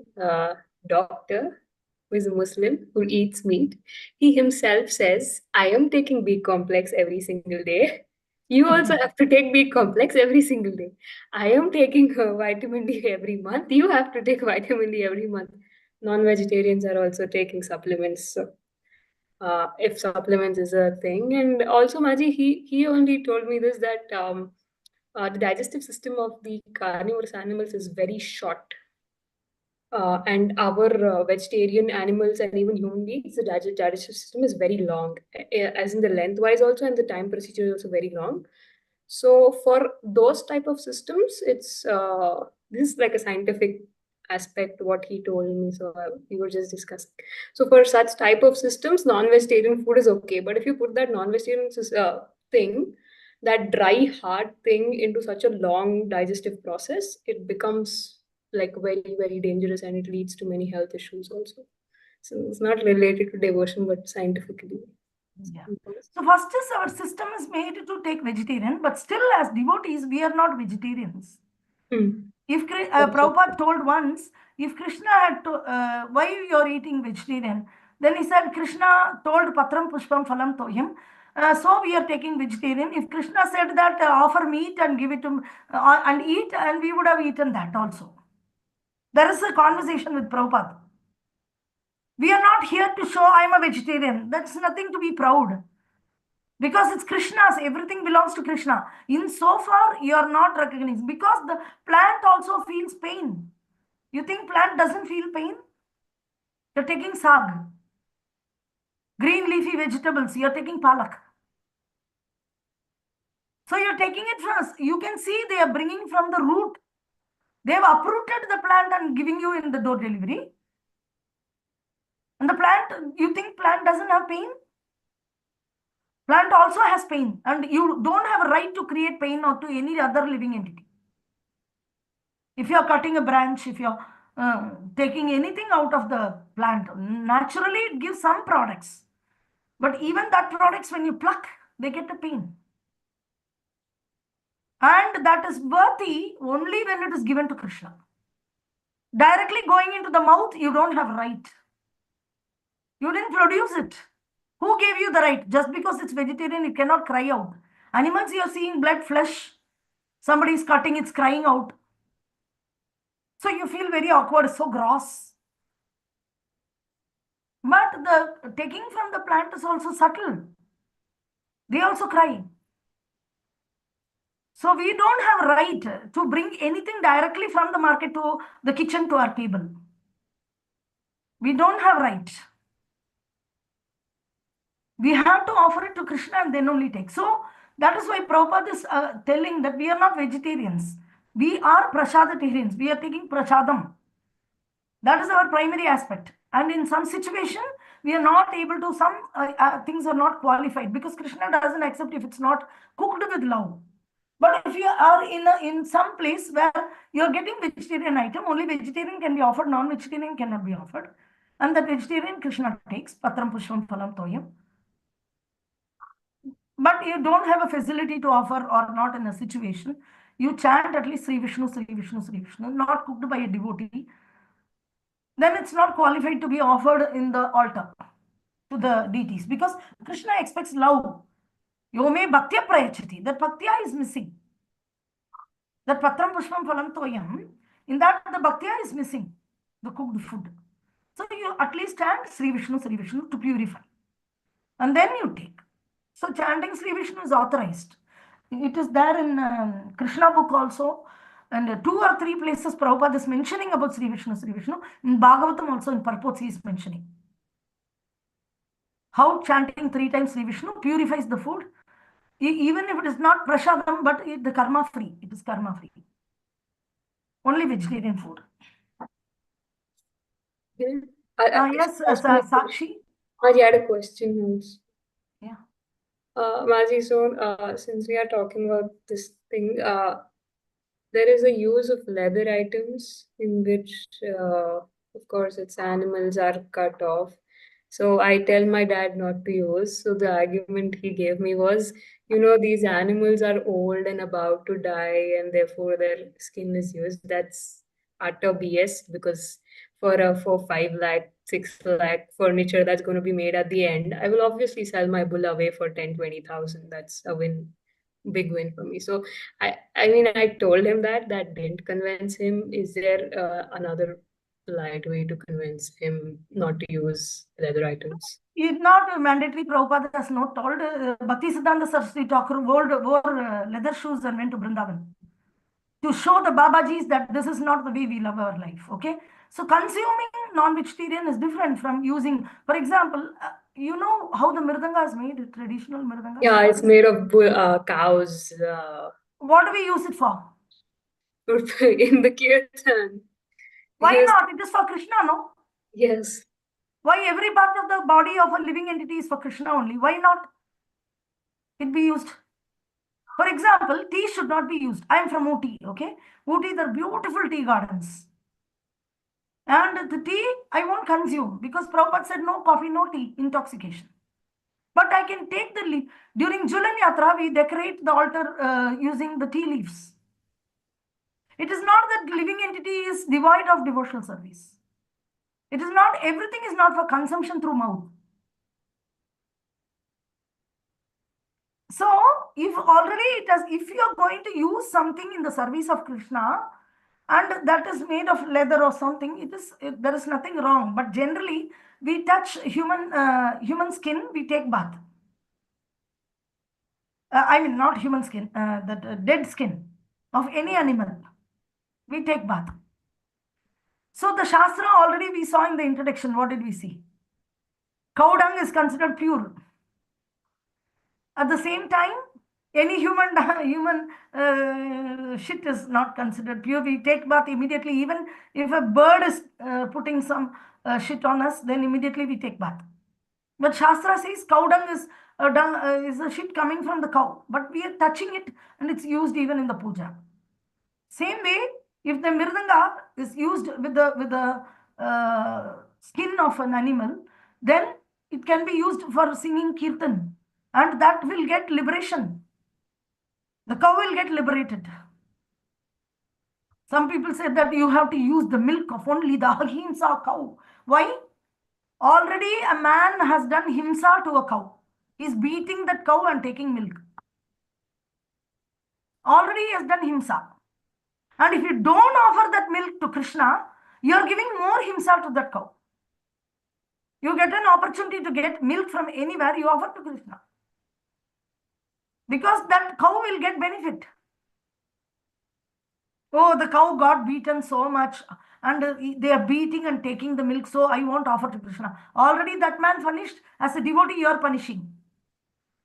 doctor, who is a Muslim who eats meat, he himself says, I am taking B complex every single day. You also have to take B complex every single day. I am taking vitamin D every month. You have to take vitamin D every month. Non-vegetarians are also taking supplements. So if supplements is a thing, and also Maji, he only told me this, that the digestive system of the carnivorous animals is very short. And our vegetarian animals and even human beings, the digestive system is very long, as in the lengthwise also, and the time procedure is also very long. So for those type of systems, it's this is like a scientific aspect what he told me. So we were just discussing. So for such type of systems, non-vegetarian food is okay. But if you put that non-vegetarian thing, that dry hard thing into such a long digestive process, it becomes like very, very dangerous, and it leads to many health issues also. So it's not related to devotion, but scientifically. Yeah. So first is our system is made to take vegetarian, but still as devotees, we are not vegetarians. If Prabhupada told once, if Krishna had to, why you are eating vegetarian? Then he said, Krishna told Patram Pushpam Phalam Toyam. So we are taking vegetarian. If Krishna said that offer meat and give it to and eat, and we would have eaten that also. There is a conversation with Prabhupada. We are not here to show I am a vegetarian. That's nothing to be proud. Because it's Krishna's, everything belongs to Krishna. In so far, you are not recognized, because the plant also feels pain. You think plant doesn't feel pain? You're taking sag, green leafy vegetables, you're taking palak. So you're taking it from, you can see they are bringing from the root. They have uprooted the plant and giving you in the door delivery. And the plant, you think plant doesn't have pain? Plant also has pain, and you don't have a right to create pain or to any other living entity. If you're cutting a branch, if you're taking anything out of the plant, naturally it gives some products. But even that products, when you pluck, they get a pain. And that is worthy only when it is given to Krishna. Directly going into the mouth, you don't have right. You didn't produce it. Who gave you the right? Just because it's vegetarian, it cannot cry out. Animals, you're seeing blood, flesh. Somebody is cutting, it's crying out. So you feel very awkward, so gross. But the taking from the plant is also subtle. They also cry. So we don't have right to bring anything directly from the market to the kitchen to our table. We don't have right. We have to offer it to Krishna and then only take. So that is why Prabhupada is telling that we are not vegetarians. We are prasadatarians. We are taking prasadam. That is our primary aspect. And in some situation, we are not able to, some things are not qualified because Krishna doesn't accept if it's not cooked with love. But if you are in some place where you're getting vegetarian item, only vegetarian can be offered, non-vegetarian cannot be offered. And that vegetarian Krishna takes, patram pushpam phalam toyam. But you don't have a facility to offer or not in a situation, you chant at least Sri Vishnu, Sri Vishnu, Sri Vishnu, not cooked by a devotee, then it's not qualified to be offered in the altar to the deities because Krishna expects love. Yome bhaktya prayachati. That bhaktya is missing. That patram pushpam phalam toyam, in that the bhaktya is missing, the cooked food. So you at least chant Sri Vishnu to purify. And then you take. So chanting Sri Vishnu is authorized. It is there in Krishna book also. And 2 or 3 places Prabhupada is mentioning about Sri Vishnu. In Bhagavatam also in purports he is mentioning. How chanting 3 times Sri Vishnu purifies the food. Even if it is not prasadam, but the karma free. It is karma free. Only vegetarian food. Yes, Sakshi. I had a question also. Yeah. Maji, so since we are talking about this thing, there is a use of leather items in which, of course, its animals are cut off. So I tell my dad not to use. So the argument he gave me was, these animals are old and about to die, and therefore their skin is used. That's utter BS because for 5 lakh, 6 lakh furniture that's going to be made at the end, I will obviously sell my bull away for 10,000-20,000. That's a big win for me. So I mean, I told him that didn't convince him. Is there another polite way to convince him not to use leather items? It's not mandatory. Prabhupada has not told. Bhaktisiddhanta Saraswati Thakur wore leather shoes and went to Vrindavan to show the Babajis that this is not the way we live our life. Okay, so consuming non-vegetarian is different from using. For example, you know how the mirdanga is made, traditional mirdanga? Yeah, it's made of cows. What do we use it for? In the kirtan. Why Yes. not? It is for Krishna, no? Yes. Why every part of the body of a living entity is for Krishna only? Why not it be used? For example, tea should not be used. I am from Ooty, okay? Ooty, there are beautiful tea gardens. And the tea, I won't consume because Prabhupada said no coffee, no tea, intoxication. But I can take the leaf. During Julan Yatra, we decorate the altar using the tea leaves. It is not that living entity is devoid of devotional service. It is not, everything is not for consumption through mouth. So, if already if you are going to use something in the service of Krishna, and that is made of leather or something, there is nothing wrong. But generally, we touch human skin, we take bath. I mean, not human skin, the dead skin of any animal, we take bath. So the Shastra already we saw in the introduction, what did we see? Cow dung is considered pure. At the same time, any human shit is not considered pure. We take bath immediately. Even if a bird is putting some shit on us, then immediately we take bath. But Shastra says cow dung is a shit coming from the cow. But we are touching it and it's used even in the puja. Same way, If the mirdanga is used with the skin of an animal, then it can be used for singing kirtan, and that will get liberation. The cow will get liberated. Some people say that you have to use the milk of only the ahimsa cow. Why? Already a man has done himsa to a cow. He's beating that cow and taking milk. Already he has done himsa. And if you don't offer that milk to Krishna, you are giving more himsa to that cow. You get an opportunity to get milk from anywhere, you offer to Krishna. Because that cow will get benefit. Oh, the cow got beaten so much and they are beating and taking the milk, so I won't offer to Krishna. Already that man punished. As a devotee, you are punishing.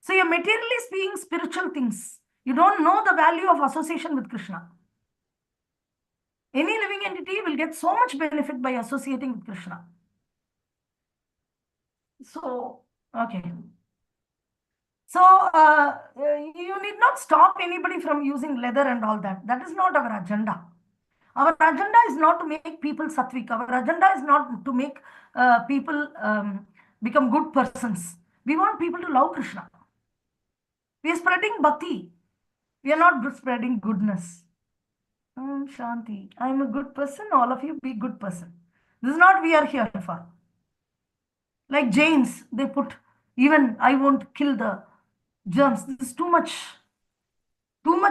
So you're materially speaking spiritual things. You don't know the value of association with Krishna. Any living entity will get so much benefit by associating with Krishna. So, okay. So, you need not stop anybody from using leather and all that. That is not our agenda. Our agenda is not to make people sattvic. Our agenda is not to make people become good persons. We want people to love Krishna. We are spreading bhakti. We are not spreading goodness. Shanti. I am a good person. All of you be good person. This is not we are here for. Like Jains, they put, even I won't kill the germs. This is too much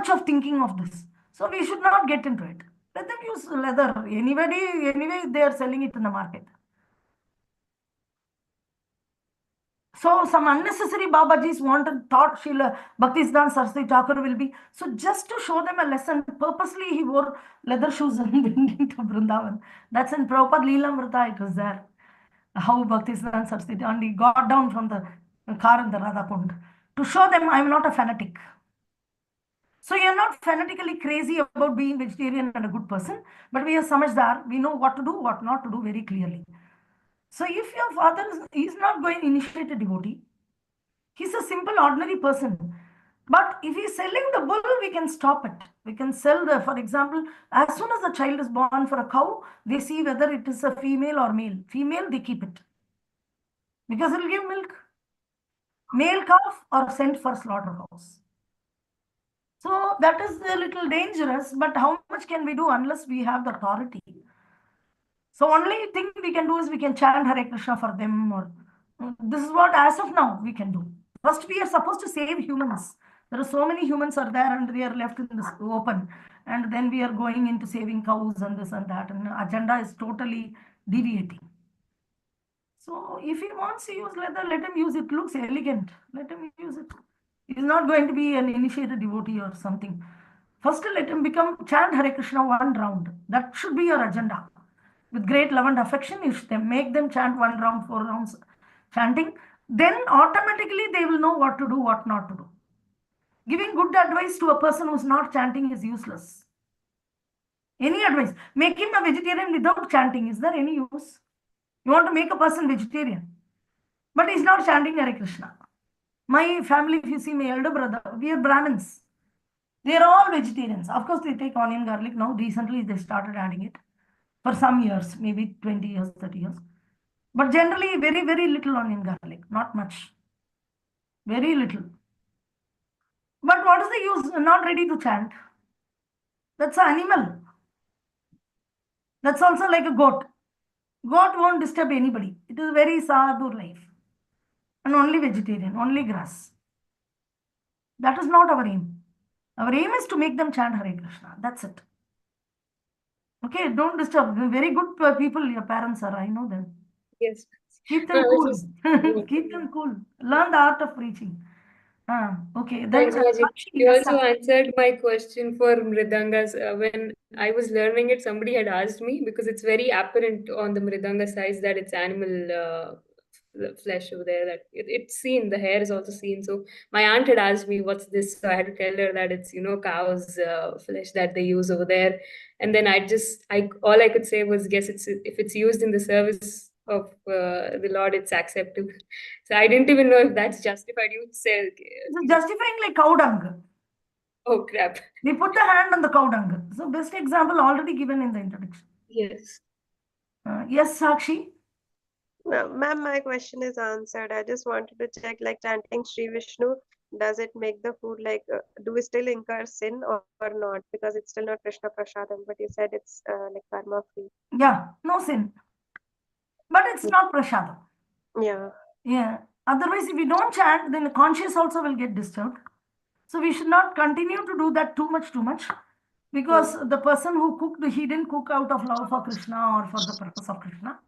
of thinking of this. So we should not get into it. Let them use leather. Anyway, they are selling it in the market. So some unnecessary Babajis thought Srila Bhaktisiddhanta Saraswati Thakur will be. So just to show them a lesson, purposely he wore leather shoes and went into Vrindavan. That's in Prabhupada Leelamrita, it was there. How Bhaktisiddhanta Saraswati, and he got down from the car in the Radha Kund. To show them I am not a fanatic. So you're not fanatically crazy about being vegetarian and a good person, but we are samajhdar. We know what to do, what not to do very clearly. So if your father is not going to initiate a devotee, he's a simple, ordinary person. But if he's selling the bull, we can stop it. We can sell for example, as soon as the child is born for a cow, they see whether it is a female or male. Female, they keep it. Because it will give milk. Male calf or sent for slaughterhouse. So that is a little dangerous, but how much can we do unless we have the authority? So only thing we can do is we can chant Hare Krishna for them, or this is what as of now we can do. First, we are supposed to save humans. There are so many humans are there and they are left in this open. And then we are going into saving cows and this and that. And agenda is totally deviating. So if he wants to use leather, let him use it. Looks elegant. Let him use it. He's not going to be an initiated devotee or something. First, let him chant Hare Krishna one round. That should be your agenda. With great love and affection, you should make them chant 1 round, 4 rounds chanting. Then automatically they will know what to do, what not to do. Giving good advice to a person who's not chanting is useless. Any advice, make him a vegetarian without chanting. Is there any use? You want to make a person vegetarian, but he's not chanting Hare Krishna. My family, if you see my elder brother, we are Brahmins. They are all vegetarians. Of course, they take onion, garlic. Now, recently, they started adding it for some years, maybe 20 years, 30 years. But generally, very, very little onion, garlic. Not much. Very little. But what is the use? Not ready to chant. That's an animal. That's also like a goat. Goat won't disturb anybody. It is a very sadhu life. And only vegetarian, only grass. That is not our aim. Our aim is to make them chant Hare Krishna. That's it. Okay, don't disturb. They're very good people, your parents are. I know them. Yes. Keep them cool. Keep them cool. Learn the art of preaching. Okay. Then Thanks, Maji. You also answered my question for Mridangas. When I was learning it, somebody had asked me, because it's very apparent on the Mridanga size that it's animal flesh over there, that it's seen, the hair is also seen. So my aunt had asked me, what's this? So I had to tell her that it's, cow's flesh that they use over there. And then all I could say was, guess if it's used in the service of the Lord, it's acceptable. So I didn't even know if that's justified. You say it's justifying like cow dung. Oh crap. We put the hand on the cow dung. So best example already given in the introduction. Yes. Yes, Sakshi? No, ma'am, my question is answered. I just wanted to check, like chanting Sri Vishnu, does it make the food like, do we still incur sin or not? Because it's still not Krishna Prasadam, but you said it's like karma free. Yeah, no sin. But it's not prasadam. Yeah. Yeah. Otherwise, if we don't chant, then the conscience also will get disturbed. So we should not continue to do that too much, because the person who cooked, he didn't cook out of love for Krishna or for the purpose of Krishna.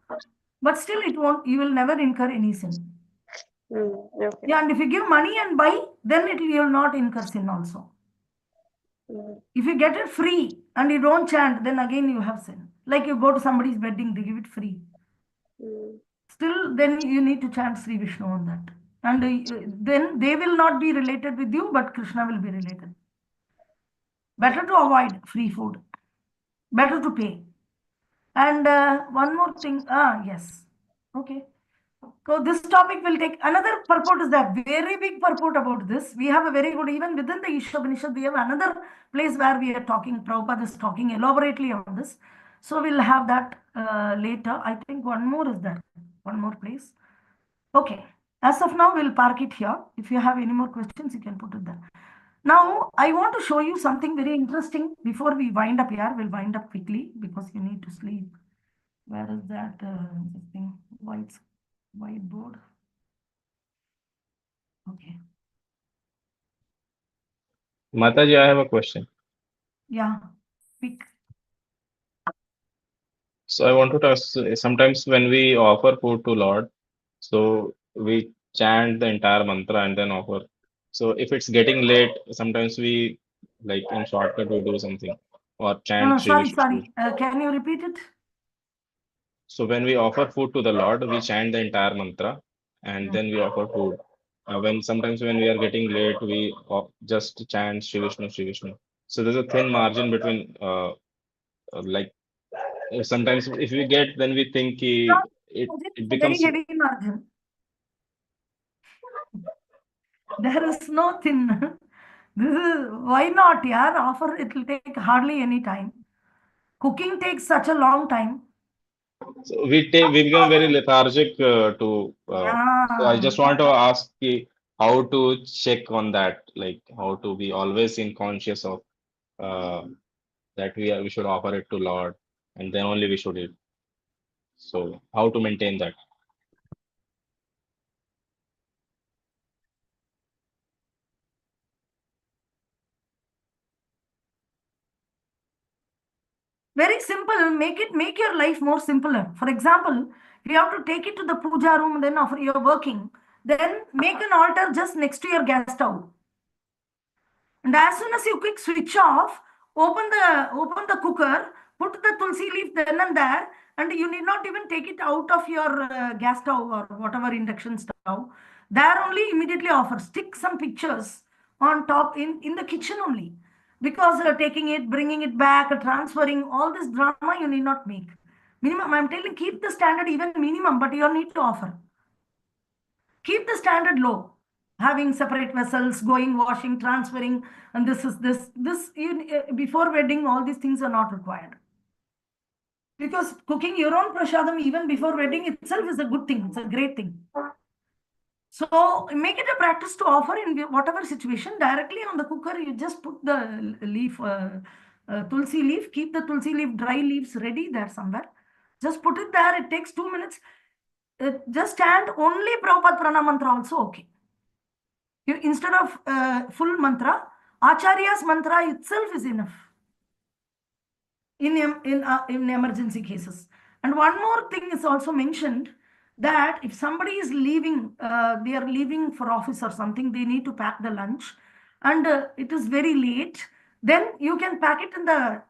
But still, it won't. You will never incur any sin. Okay. Yeah, and if you give money and buy, then you will not incur sin also. If you get it free and you don't chant, then again you have sin. Like you go to somebody's wedding, they give it free. Still, then you need to chant Sri Vishnu on that. And then they will not be related with you, but Krishna will be related. Better to avoid free food. Better to pay. And one more thing. Yes. Okay. So this topic will take another purport is that very big purport about this. We have a very good, even within the Isopanisad, we have another place where we are talking, Prabhupada is talking elaborately on this. So we'll have that later. I think one more is there. One more place. Okay. As of now, we'll park it here. If you have any more questions, you can put it there. Now, I want to show you something very interesting before we wind up here. We'll wind up quickly because you need to sleep. Where is that thing? Whiteboard. Okay. Mataji, I have a question. Yeah. Pick. So I wanted to ask, sometimes when we offer food to Lord, so we chant the entire mantra and then offer. So if it's getting late, sometimes we like in shortcut we do something or chant Shri Sorry. Vishnu. Can you repeat it? So when we offer food to the Lord, we chant the entire mantra and then we offer food. Sometimes when we are getting late, we just chant Shri Vishnu, Shri Vishnu. So there's a thin margin between like sometimes if we get, then we think it It's a very becomes. heavy margin. There is no thin. This is why not, yeah? Offer it will take hardly any time. Cooking takes such a long time. So we become very lethargic to. So I just want to ask how to check on that, like how to be always in conscious of that we should offer it to Lord and then only we should eat. So how to maintain that? Very simple. Make your life more simpler. For example, if you have to take it to the puja room, then after you're working, then make an altar just next to your gas stove. And as soon as you quick switch off, open the cooker, put the tulsi leaf then and there, and you need not even take it out of your gas stove or whatever induction stove. There only immediately offer. Stick some pictures on top in the kitchen only. Because taking it, bringing it back, transferring, all this drama you need not make. Minimum, I'm telling, keep the standard even minimum, but you need to offer. Keep the standard low. Having separate vessels, going, washing, transferring, and before wedding, all these things are not required. Because cooking your own prasadam even before wedding itself is a good thing. It's a great thing. So make it a practice to offer in whatever situation directly on the cooker. You just put the leaf, tulsi leaf. Keep the tulsi leaf, dry leaves ready there somewhere. Just put it there. It takes 2 minutes. Just stand only Prabhupada Pranam mantra also okay. Instead of full mantra, Acharya's mantra itself is enough in emergency cases. And one more thing is also mentioned that if somebody is leaving, they are leaving for office or something, they need to pack the lunch, and it is very late. Then you can pack it in the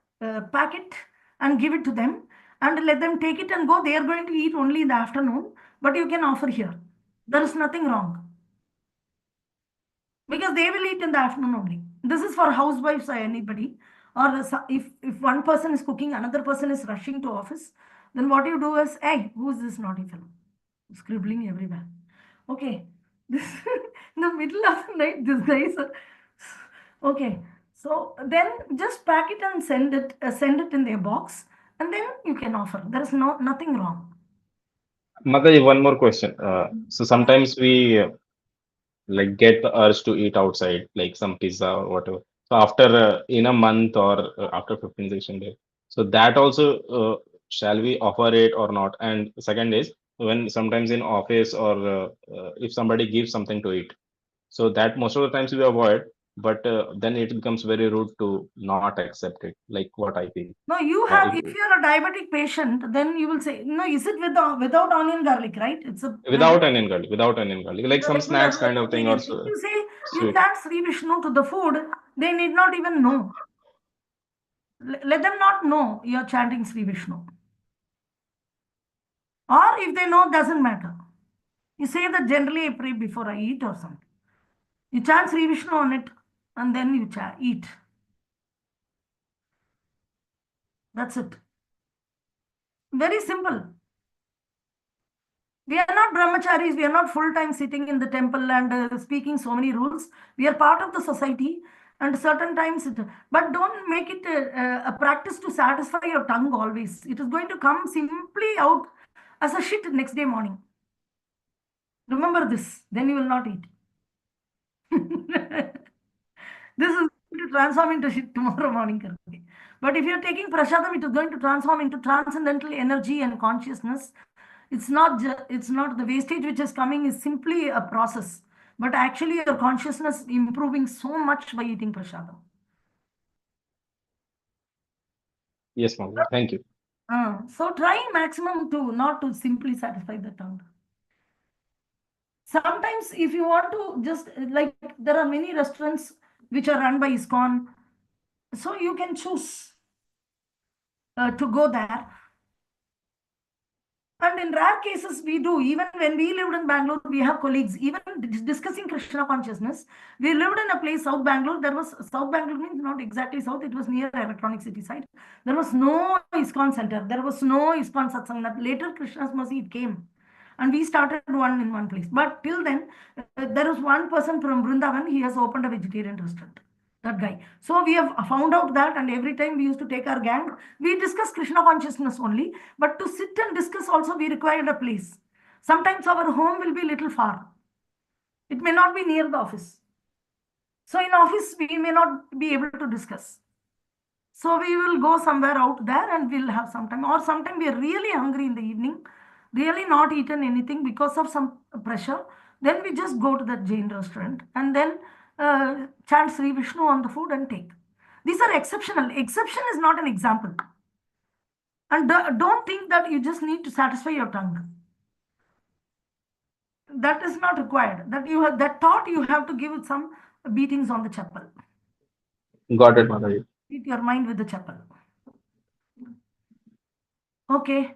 packet and give it to them, and let them take it and go. They are going to eat only in the afternoon, but you can offer here. There is nothing wrong. Because they will eat in the afternoon only. This is for housewives or anybody. Or if one person is cooking, another person is rushing to office, then what you do is, hey, who is this naughty fellow? Scribbling everywhere. Okay. This in the middle of the night, this guy is. Okay. So then just pack it and send it in their box, and then you can offer. There is nothing wrong. Mataji, one more question. So sometimes we like get the urge to eat outside, like some pizza or whatever. So after in a month or after 15, 16 days. So that also shall we offer it or not? And second is when sometimes in office or if somebody gives something to eat. So that most of the times we avoid, but then it becomes very rude to not accept it, like what I feel. No, if you're a diabetic patient, then you will say, no, is it without onion garlic, right? It's a without onion garlic, like some regular snacks kind of thing or vegetarian. If you say you sweet. chant Sri Vishnu to the food, they need not even know. Let them not know you're chanting Sri Vishnu. Or if they know, doesn't matter. You say that generally I pray before I eat or something. You chant Sri Vishnu on it and then you eat. That's it. Very simple. We are not brahmacharis. We are not full-time sitting in the temple and speaking so many rules. We are part of the society and certain times, but don't make it a practice to satisfy your tongue always. It is going to come simply out as a shit next day morning. Remember this, then you will not eat. This is going to transform into shit tomorrow morning. But if you're taking prasadam, it is going to transform into transcendental energy and consciousness. It's not the wastage which is coming is simply a process. But actually your consciousness improving so much by eating prasadam. Yes, ma'am. Thank you. So try maximum to not to simply satisfy the tongue. Sometimes if you want to just like there are many restaurants which are run by ISKCON, so you can choose to go there. And in rare cases, we do. Even when we lived in Bangalore, we have colleagues, even discussing Krishna consciousness. We lived in a place, South Bangalore. South Bangalore means not exactly South, it was near Electronic City side. There was no ISKCON center. There was no ISKCON satsang. Later, Krishna's mercy, it came. And we started one in one place. But till then, there was one person from Vrindavan. He has opened a vegetarian restaurant. That guy. So we have found out that, and every time we used to take our gang, we discuss Krishna consciousness only, but to sit and discuss also we required a place. Sometimes our home will be little far. It may not be near the office. So in office, we may not be able to discuss. So we will go somewhere out there and we'll have some time. Or sometime we are really hungry in the evening, really not eaten anything because of some pressure. Then we just go to that Jain restaurant and then chant Sri Vishnu on the food and take. These are exceptional. Exception is not an example. And don't think that you just need to satisfy your tongue. That is not required. That thought you have to give it some beatings on the chapel. Got it, Mataji. Beat your mind with the chapel. Okay.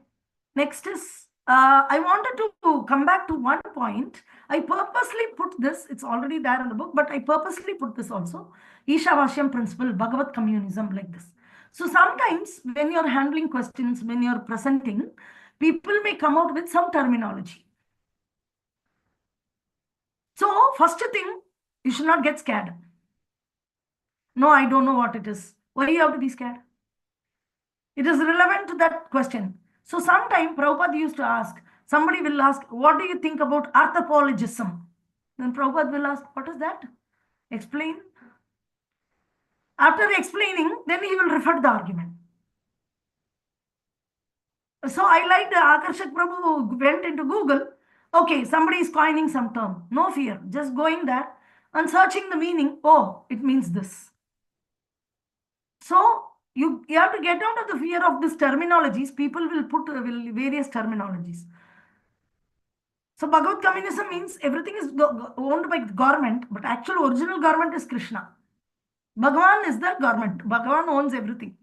Next is, I wanted to come back to one point. I purposely put this, it's already there in the book, but I purposely put this also. Ishavashyam principle, Bhagavad communism, like this. So sometimes when you're handling questions, when you're presenting, people may come out with some terminology. So first thing, you should not get scared. No, I don't know what it is. Why do you have to be scared? It is relevant to that question. So sometime Prabhupada used to ask, somebody will ask, what do you think about anthropologism? Then Prabhupada will ask, what is that? Explain. After explaining, then he will refer the argument. So I like the Akarshak Prabhu went into Google. Okay, somebody is coining some term. No fear. Just going there and searching the meaning. Oh, it means this. So you have to get out of the fear of these terminologies. People will put various terminologies. So Bhagavad communism means everything is owned by government, but actual original government is Krishna. Bhagavan is the government. Bhagavan owns everything.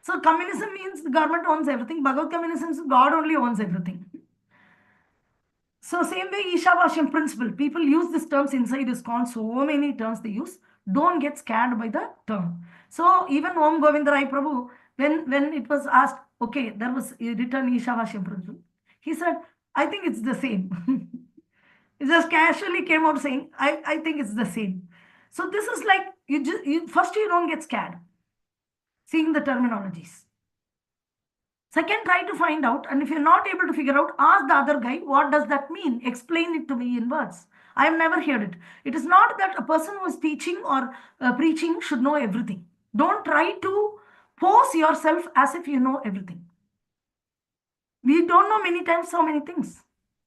So communism means the government owns everything. Bhagavad communism means God only owns everything. So same way Ishavashyam principle. People use these terms inside ISKCON. So many terms they use. Don't get scared by the term. So even Om Govinda Rai Prabhu, when it was asked, okay, there was written Ishavashyam principle. He said, I think it's the same. It just casually came out saying, I think it's the same. So this is like First you don't get scared seeing the terminologies. Second, try to find out, and if you're not able to figure out, ask the other guy, what does that mean? Explain it to me in words. I have never heard it. It is not that a person who is teaching or preaching should know everything. Don't try to pose yourself as if you know everything. We don't know many times so many things.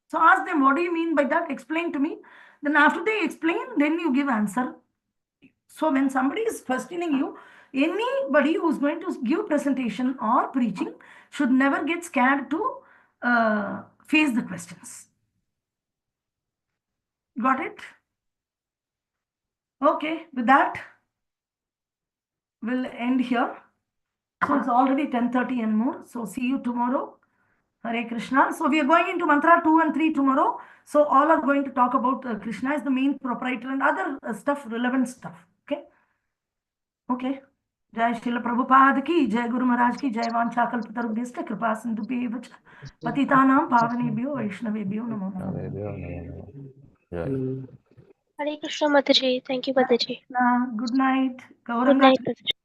So ask them, what do you mean by that? Explain to me. Then after they explain, then you give answer. So when somebody is questioning you, anybody who's going to give presentation or preaching should never get scared to face the questions. Got it? Okay, with that, we'll end here. So it's already 10:30 and more. So see you tomorrow. Hare Krishna. So we are going into mantra 2 and 3 tomorrow. So all are going to talk about Krishna as the main proprietor and other stuff, relevant stuff. Okay. Okay. जय श्रील प्रभुपाद की, जय गुरु महाराज की, जय वाञ्छाकल्पतरुभ्यश्च कृपा सिन्धुभ्येव च पतितानां पावनेभ्यो वैष्णवेभ्यो नमो नमः. Hare Krishna Mataji. Thank you, Mataji. Good night. Good night, Mataji.